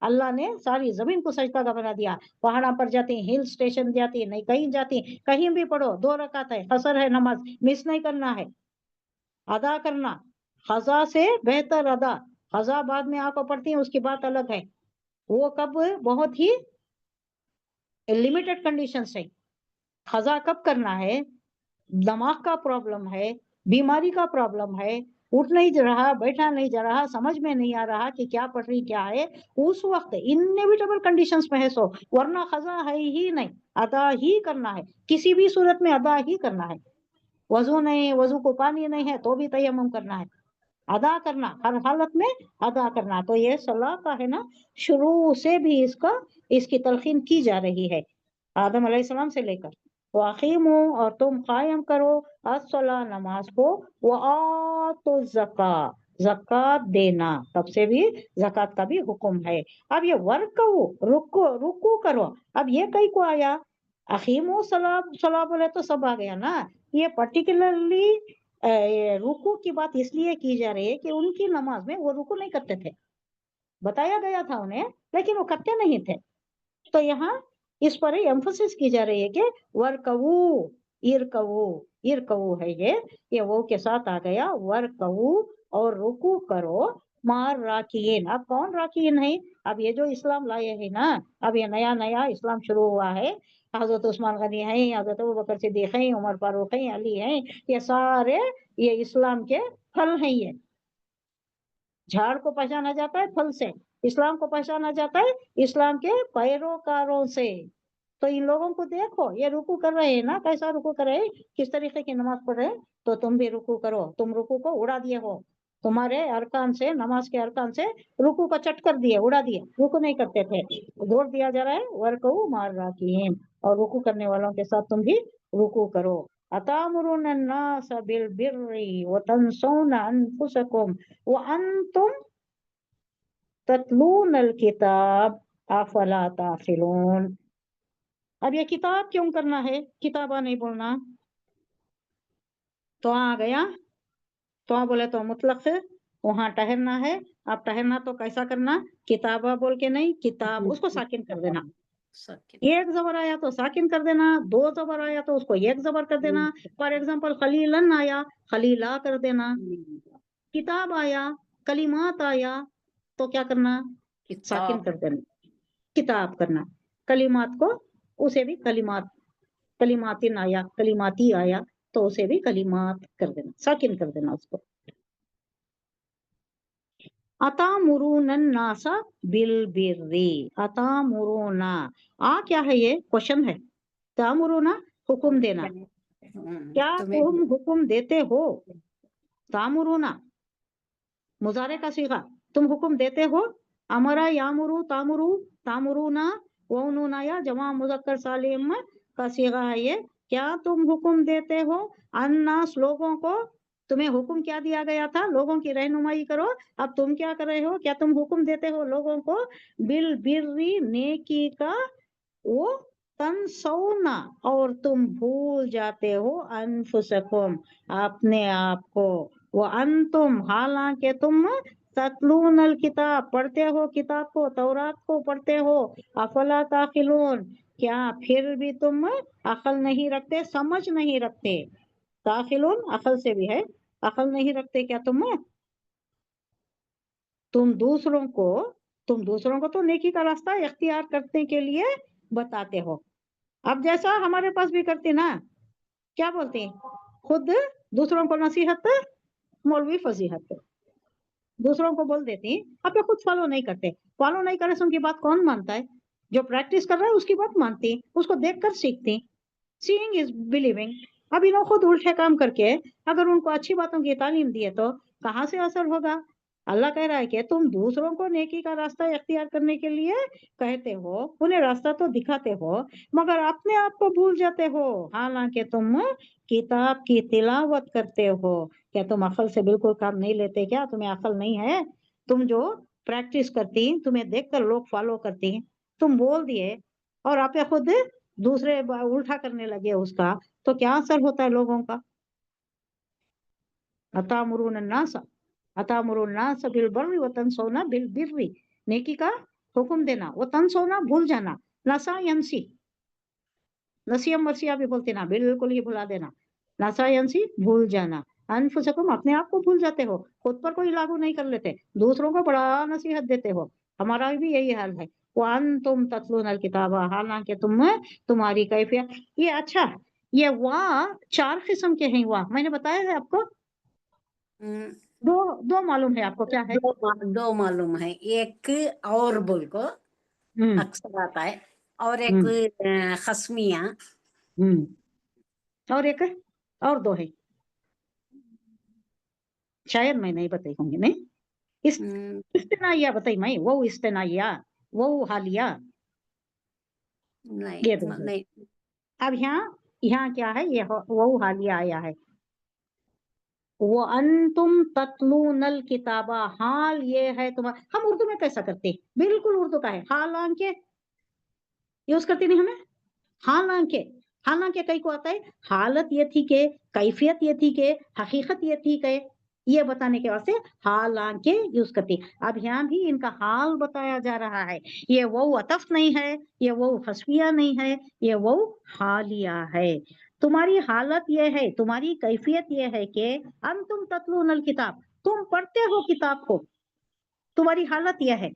अल्लाह ने सारी जमीन को सजदा का बना दिया। पहाड़ों पर जाती, हिल स्टेशन जाती, नहीं कहीं जाती, कहीं भी पढ़ो 2 रकात है, कसर है, नमाज मिस नहीं करना है, अदा करना, खजा से बेहतर अदा, खजा बाद में आकर पढ़ती है, उसकी बात अलग है। वो कब बहुत ही लिमिटेड कंडीशन है। खजा कब करना है, दिमाग का प्रॉब्लम है, बीमारी का प्रॉब्लम है, उठ नहीं जा रहा, बैठा नहीं जा रहा, समझ में नहीं आ रहा कि क्या पढ़ रही क्या है, उस वक्त इनएविटेबल कंडीशंस में है सो, वरना खजा है ही नहीं, अदा ही करना है, किसी भी सूरत में अदा ही करना है। वजू नहीं, वजू को पानी नहीं है तो भी तयम्मुम करना है, अदा करना, हर हालत में अदा करना। तो ये सलाह का है ना, शुरू से भी इसकी तलकीन की जा रही है आदम अलैहिस्सलाम से लेकर। वाक़ीमू, और तुम कायम करो, अस्सला, नमाज को, व आतो ज़का, ज़कात देना, तब से भी ज़कात का भी हुक्म है। अब ये वर्कऊ, रुकू करो, अब ये कई को आया, अखीमू सला बोले तो सब आ गया ना। ये पर्टिकुलरली रुकू की बात इसलिए की जा रही है कि उनकी नमाज में वो रुकू नहीं करते थे, बताया गया था उन्हें, लेकिन वो करते नहीं थे। तो यहाँ इस पर एम्फोसिस की जा रही है कि वर्कवू, इरकवू है ये वो के साथ आ गया, वर्कवू, और रुकू करो, मार राकीन। अब कौन राकीन है? अब ये जो इस्लाम लाए है ना, अब ये नया नया इस्लाम शुरू हुआ है, हजरत उस्मान गनी है, हजरत अबू बकर सिद्दीक है, उमर फारूक है, अली है, ये सारे ये इस्लाम के फल हैं। ये झाड़ को पहचाना जाता है फल से, इस्लाम को पहचाना जाता है इस्लाम के पैरोकारों से। तो इन लोगों को देखो, ये रुकू कर रहे हैं ना, कैसा रुकू कर रहे हैं, किस तरीके की नमाज पढ़ रहे हैं, तो तुम भी रुकू करो। तुम रुकू को उड़ा दिए हो, तुम्हारे अरकान से, नमाज के अरकान से रुकू को चट कर दिए, उड़ा दिए, रुकू नहीं करते थे। जोर दिया जा रहा है वर्कऊ मार राकीन, और रुकू करने वालों के साथ तुम भी रुकू करो। अतामुरुन अन्नास बिल बिर्रि व तंसौना अनफुसकुम व अंतुम ततलूनल किताब अफला ताक़िलून। अब ये किताब क्यों करना है, किताबा नहीं बोलना, तो आ गया, तो बोले तो मुतलक से वहां ठहरना है। अब ठहरना तो कैसा करना, किताबा बोल के नहीं, किताब, उसको साकिन कर देना। एक जबर आया तो साकिन कर देना, दो जबर आया तो उसको एक जबर कर देना। फॉर एग्जाम्पल खलीलन आया, खलीला कर देना। किताब आया, कलिमात आया, तो क्या करना, साकिन कर देना, किताब करना। कलिमात को उसे भी कलिमातिन आया, कलिमाती आया, तो उसे भी कलिमात कर देना, साकिन कर देना उसको। अतामुरुनन नासा बिल बिर्री, अतामुरुना, क्या है, ये क्वेश्चन है। तामुरुना हुक्म देना, क्या तुम हुक्म देते हो, तामुरुना मुजारे का सीगा, तुम हुक्म देते हो। अमरा यामुरु तामुरु, तामुरुना वनुना या जमा मुजक्कर सालिम का सीगा है ये। क्या तुम हुक्म देते हो, अन्नास लोगों को, तुम्हें हुक्म क्या दिया गया था, लोगों की रहनुमाई करो। अब तुम क्या कर रहे हो, क्या तुम हुक्म देते हो लोगों को, बिल बिर्री नेकी का, वो तनसौना, और तुम भूल जाते हो, अनफुसकुम अपने आप को, वो अंतुम हालांकि तुम, ततलूनल किताब पढ़ते हो, किताब को, तौरात को पढ़ते हो, अफला ताकिलून क्या फिर भी तुम अकल नहीं रखते, समझ नहीं रखते। ताकिलून अकल से भी है, अकल नहीं रखते क्या तुम दूसरों को तो नेकी का रास्ता इख्तियार करने के लिए बताते हो। अब जैसा हमारे पास भी करते ना, क्या बोलते हैं, खुद दूसरों को नसीहत मौलवी फजीहत, दूसरों को बोल देते हैं, अब ये खुद फॉलो नहीं करते। फॉलो नहीं करे तो उनकी बात कौन मानता है, जो प्रैक्टिस कर रहा है उसकी बात मानते हैं, उसको देखकर सीखते हैं। Seeing is believing. अब इन्हों खुद उल्टे काम करके अगर उनको अच्छी बातों की तालीम दिए तो कहाँ से असर होगा। अल्लाह कह रहा है कि तुम दूसरों को नेकी का रास्ता इख्तियार करने के लिए कहते हो, उन्हें रास्ता तो दिखाते हो, मगर अपने आप को भूल जाते हो, हालांकि तुम किताब की तिलावत करते हो। क्या तुम अकल से बिल्कुल काम नहीं लेते क्या, तुम्हें अकल नहीं है? तुम जो प्रैक्टिस करती, तुम्हें देखकर लोग फॉलो करते हैं, तुम बोल दिए और आप खुद दूसरे उल्टा करने लगे उसका, तो क्या असर होता है लोगों का। अतामुरुन्नास बिल बर्रि व तंसौना बिल बिर्रि, नेकी का हुक्म देना, वो तंसौना भूल जाना, नसा यंसी, नसियम मसिया भी बोलते ना, बिल्कुल ही भुला देना, नसा यंसी भूल जाना, अनफुसकुम, अपने आप को भूल जाते हो, खुद पर कोई लागू नहीं कर लेते, दूसरों को बड़ा नसीहत देते हो। हमारा भी यही हाल है। तुम तत्लूनल किताबा, हालांकि तुम्हारी कैफियत ये। अच्छा, ये वाह 4 किस्म के हैं। वाह मैंने बताया है आपको, हम्म, दो दो मालूम है आपको क्या है? दो मालूम है, एक और बोल को हम्म अक्सर आता है, और एक हम्म खस्मिया। और एक है, और दो है, शायद मैं नहीं बताई होंगी। नहीं, इस इस्तेनाइया बताई मैं, वो इस्तेनाइया, वो हालिया, ये दो है। नहीं, अब यहाँ क्या है? ये वो हालिया आया है। वो अंतुम तत्लूनल किताबा, हाल ये है तुम्हारा। हम उर्दू में कैसा करते? बिल्कुल उर्दू का है, हालांकि यूज करते नहीं हमें। हालांकि, हालांकि कई को आता है हालत ये थी के, कैफियत ये थी के, हकीकत ये थी के, ये बताने के वास्ते हालांकि यूज करती। अब यहाँ भी इनका हाल बताया जा रहा है। ये वो अतफ नहीं है, ये वो हस्बिया नहीं है, ये वो हालिया है। तुम्हारी हालत ये है, तुम्हारी कैफियत ये है कि अंतुम तत्लूनल किताब, तुम पढ़ते हो किताब को। तुम्हारी हालत यह है,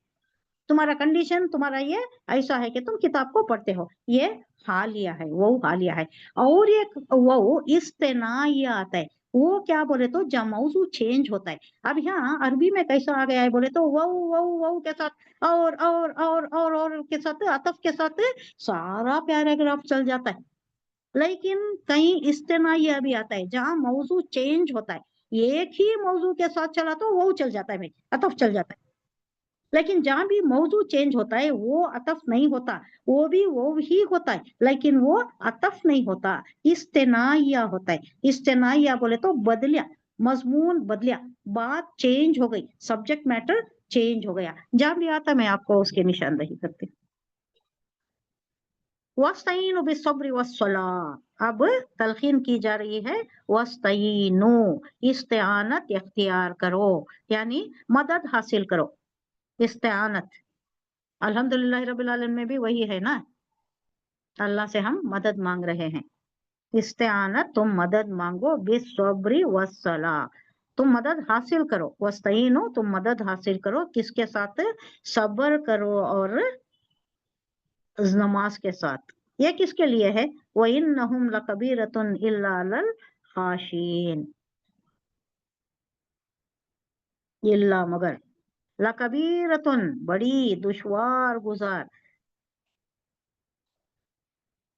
तुम्हारा कंडीशन, तुम्हारा ये ऐसा है कि तुम किताब को पढ़ते हो, ये हालिया है, वो हालिया है। और एक वो इस्तेनाइया आता है, वो क्या बोले तो जब मौजू चेंज होता है। अब यहाँ अरबी में कैसा आ गया है बोले तो वो के साथ और के साथ, अतफ के साथ सारा पैराग्राफ चल जाता है। लेकिन कहीं इस्तेनाइया भी आता है जहाँ मौजू चेंज होता है, एक ही मौजू के साथ चला तो वो चल जाता है भाई, अतफ चल जाता है। लेकिन जहां भी मौजू चेंज होता है वो अतफ नहीं होता, वो भी वो ही होता है, लेकिन वो अतफ नहीं होता, इस्तेनाइया होता है। इस्तेनाइया बोले तो बदलिया, मजमून बदलिया, बात चेंज हो गई, सब्जेक्ट मैटर चेंज हो गया। जहां भी आता मैं आपको उसकी निशानदही करती। वस्तईनु बिस्सब्रि वस्सलाह, अब तलखीन की जा रही है वस्तईनु, इस्तेआनत इख्तियार करो, यानी मदद हासिल करो। इस्तेआनत अल्हम्दुलिल्लाह रब्बिल आलमीन में भी वही है ना, अल्लाह से हम मदद मांग रहे हैं। इस्तेआनत, तुम मदद मांगो, बिस्सब्रि वस्सलाह, तुम मदद हासिल करो। वस्तईनु, तुम मदद हासिल करो किसके साथ? सब्र करो और नमाज के साथ। ये किसके लिए है? वइन्नहुम लकबीरतुन इल्ला अलल खाशीन, इल्ला मगर, लकबीरतुन बड़ी दुश्वार गुजार,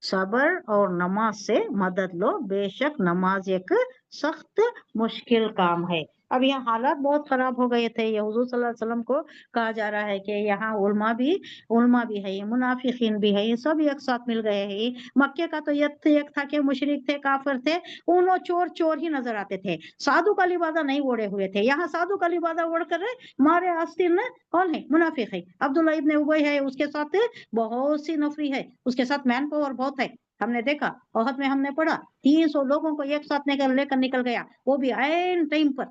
सबर और नमाज से मदद लो, बेशक नमाज एक सख्त मुश्किल काम है। अब यहाँ हालात बहुत खराब हो गए थे, ये हुजूर सल्लल्लाहु अलैहि वसल्लम को कहा जा रहा है कि यहाँ उल्मा भी है, मुनाफिकीन भी है, ये सब एक साथ मिल गए हैं। मक्के का तो एक था कि मुशरिक थे, काफिर थे, उन्हों चोर ही नजर आते थे, साधु का लिबादा नहीं ओढ़े हुए थे। यहाँ साधु का लिबादा ओढ़ कर मारे आस्तीन कौन है? मुनाफिक है, अब्दुल्ला इब्ने उबय है, उसके साथ बहुत सी नफरी है, उसके साथ मैन पावर बहुत है। हमने देखा ओहद में, हमने पढ़ा 300 लोगों को एक साथ लेकर निकल गया, वो भी आइन टाइम पर,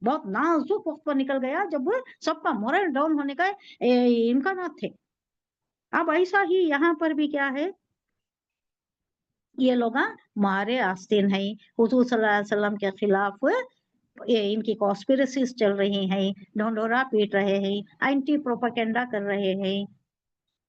बहुत नाजुक वक्त पर निकल गया जब सबका मोरल डाउन होने का इम्कान थे। अब ऐसा ही यहाँ पर भी क्या है, ये लोग मारे आस्तीन है, हुजूर सल्लल्लाहु अलैहि वसल्लम के खिलाफ इनकी कॉन्स्पिरेसीज चल रही हैं, ढोंढोरा पीट रहे हैं, एंटी प्रोपेगेंडा कर रहे हैं,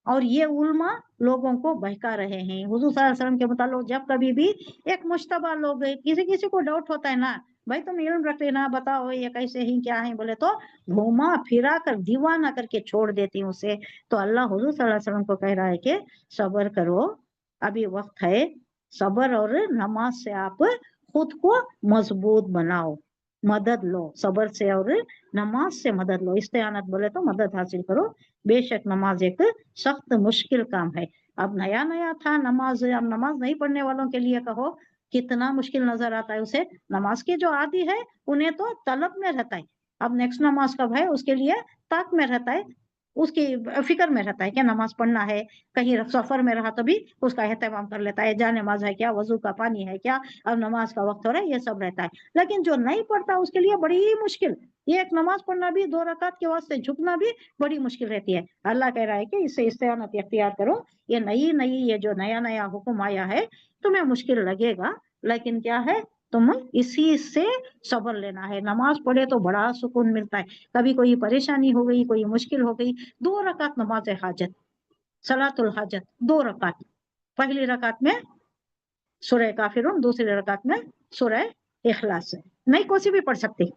और ये उल्मा लोगों को बहका रहे हैं। हुजूर सल्लल्लाहु अलैहि वसल्लम के मुताबिक जब कभी भी एक मुश्तबा लोग, किसी को डाउट होता है ना, भाई तुम इल्म रख लेना, बताओ ये कैसे ही क्या है, बोले तो घुमा फिरा कर दीवाना करके छोड़ देती हूँ उसे। तो अल्लाह हुजूर सल्लल्लाहु अलैहि वसल्लम को कह रहा है कि सब्र करो, अभी वक्त है, सब्र और नमाज से आप खुद को मजबूत बनाओ, मदद लो, सब्र से और नमाज से मदद लो। इस्तेआनत बोले तो मदद हासिल करो, बेशक नमाज एक सख्त मुश्किल काम है। अब नया नया था नमाज, अब नमाज नहीं पढ़ने वालों के लिए कहो कितना मुश्किल नजर आता है उसे। नमाज के जो आदी है उन्हें तो तलब में रहता है, अब नेक्स्ट नमाज कब है उसके लिए ताक में रहता है, उसकी फिक्र में रहता है कि नमाज पढ़ना है। कहीं सफर में रहा तो भी उसका एहतमाम कर लेता है, जा नमाज है क्या, वजू का पानी है क्या, अब नमाज का वक्त हो रहा है, ये सब रहता है। लेकिन जो नहीं पढ़ता उसके लिए बड़ी मुश्किल, ये एक नमाज पढ़ना भी, 2 रकात के वास्ते झुकना भी बड़ी मुश्किल रहती है। अल्लाह कह रहा है कि इससे इस्तेआनत इख्तियार करो, ये जो नया नया हुक्म आया है तुम्हें मुश्किल लगेगा, लेकिन क्या है, तुम्हें इसी से सब्र लेना है। नमाज पढ़े तो बड़ा सुकून मिलता है। कभी कोई परेशानी हो गई, कोई मुश्किल हो गई, 2 रकात नमाज हाजत, सलातुल हाजत, 2 रकात। पहली रकात में सूरह काफिरून, दूसरी रकात में सूरह इखलास है। नहीं कोई भी पढ़ सकती,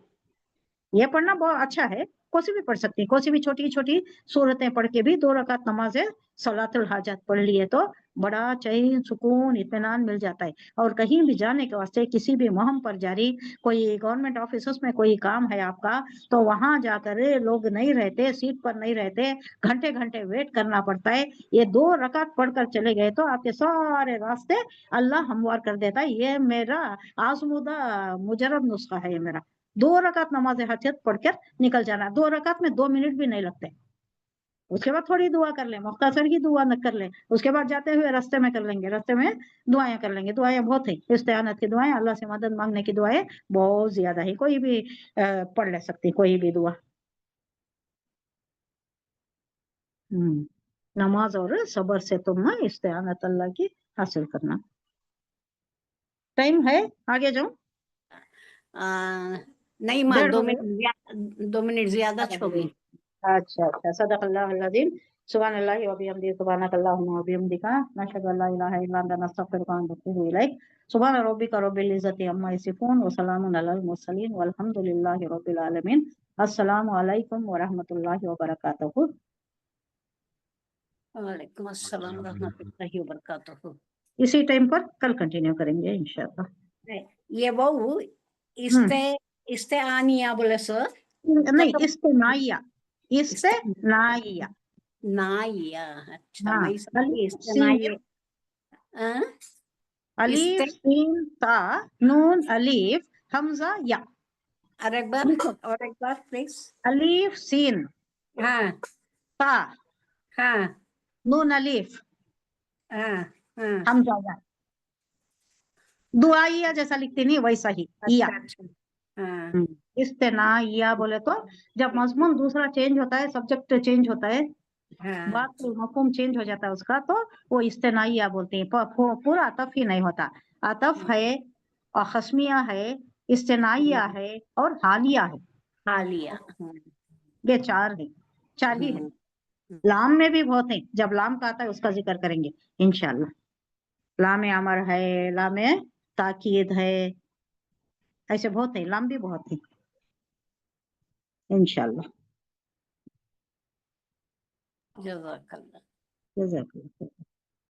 ये पढ़ना बहुत अच्छा है, कोई भी पढ़ सकती है। कोई भी छोटी छोटी सूरतें पढ़ के भी 2 रकात नमाज सलातुल हाजत पढ़ लिए तो बड़ा चैन सुकून इत्मीनान मिल जाता है। और कहीं भी जाने के वास्ते, किसी भी मुहिम पर जारी, कोई गवर्नमेंट ऑफिस में कोई काम है आपका, तो वहां जाकर लोग नहीं रहते, सीट पर नहीं रहते, घंटे घंटे वेट करना पड़ता है। ये 2 रकात पढ़कर चले गए तो आपके सारे रास्ते अल्लाह हमवार कर देता है। ये मेरा आजमूदा मुजरब नुस्खा है। ये मेरा 2 रकात नमाज हाजत पढ़कर निकल जाना। 2 रकात में 2 मिनट भी नहीं लगते। उसके बाद थोड़ी दुआ कर ले, मुख्तसर की दुआ न कर ले, उसके बाद जाते हुए रास्ते में कर लेंगे, रास्ते में दुआएं कर लेंगे। दुआएं बहुत है, इस्तिआनत की दुआएं, अल्लाह से मदद मांगने की दुआएं बहुत ज्यादा है। कोई भी पढ़ ले सकती, कोई भी दुआ। नमाज और सबर से तुम इस्तिआनत अल्लाह की हासिल करना। टाइम है, आगे जाऊं? नहीं माँ, 1:30 2 मिनट ज्यादा हो गई। अच्छा अच्छा, सदक़ल्लाहुल अज़ीम। सुब्हानल्लाहि व बिहम्दिही, सुब्हानकल्लाहुम्मा व बिहम्दिका, नशहदु अल्ला इलाहा इल्ला अंता, नस्तगफिरुका व नतूबु इलैक। सुब्हान रब्बिका रब्बिल इज़्ज़ति अम्मा यसिफून व सलामुन अलल मुरसलीन वल्हम्दुलिल्लाहि रब्बिल आलमीन। अस्सलामु अलैकुम व रहमतुल्लाहि व बरकातुहू। वालेकुम अस्सलाम व रहमतुल्लाहि व बरकातुहू। इसी टाइम पर कल कंटिन्यू करेंगे इंशाअल्लाह। ये बहु इस्ते आनिया बोले सर, नहीं, इस्तेनाइया, इस्तेनाइया। नाइया। अच्छा, हाँ, मैं समझी अलिफ इस्ते सीन नाइया। अलिफ सीन ता नून अलिफ हमजा या। और एक बार प्लीज। अलिफ सीन हाँ ता हाँ नून अलिफ हाँ हाँ। हमजा या। दुआइया जैसा लिखते नहीं, वैसा ही या। अच्छा। हाँ इस्तेनाइया बोले तो जब मजमून दूसरा चेंज होता है, सब्जेक्ट चेंज होता है, हाँ बात मफहूम चेंज हो जाता है उसका, तो वो इस्तेनाइया बोलते हैं। पूरा अतफ ही नहीं होता। अतफ है और खस्मिया है, इस्तेनाइया है और हालिया है। हालिया। ये 4 है, 4 ही है। लाम में भी बहुत है, जब लाम का आता है उसका जिक्र करेंगे इंशाल्लाह। लाम अमर है, लाम ताकीद है, ऐसे बहुत है, लाम भी बहुत है इंशाल्लाह। जज़ाकल्लाह। जज़ाकल्लाह।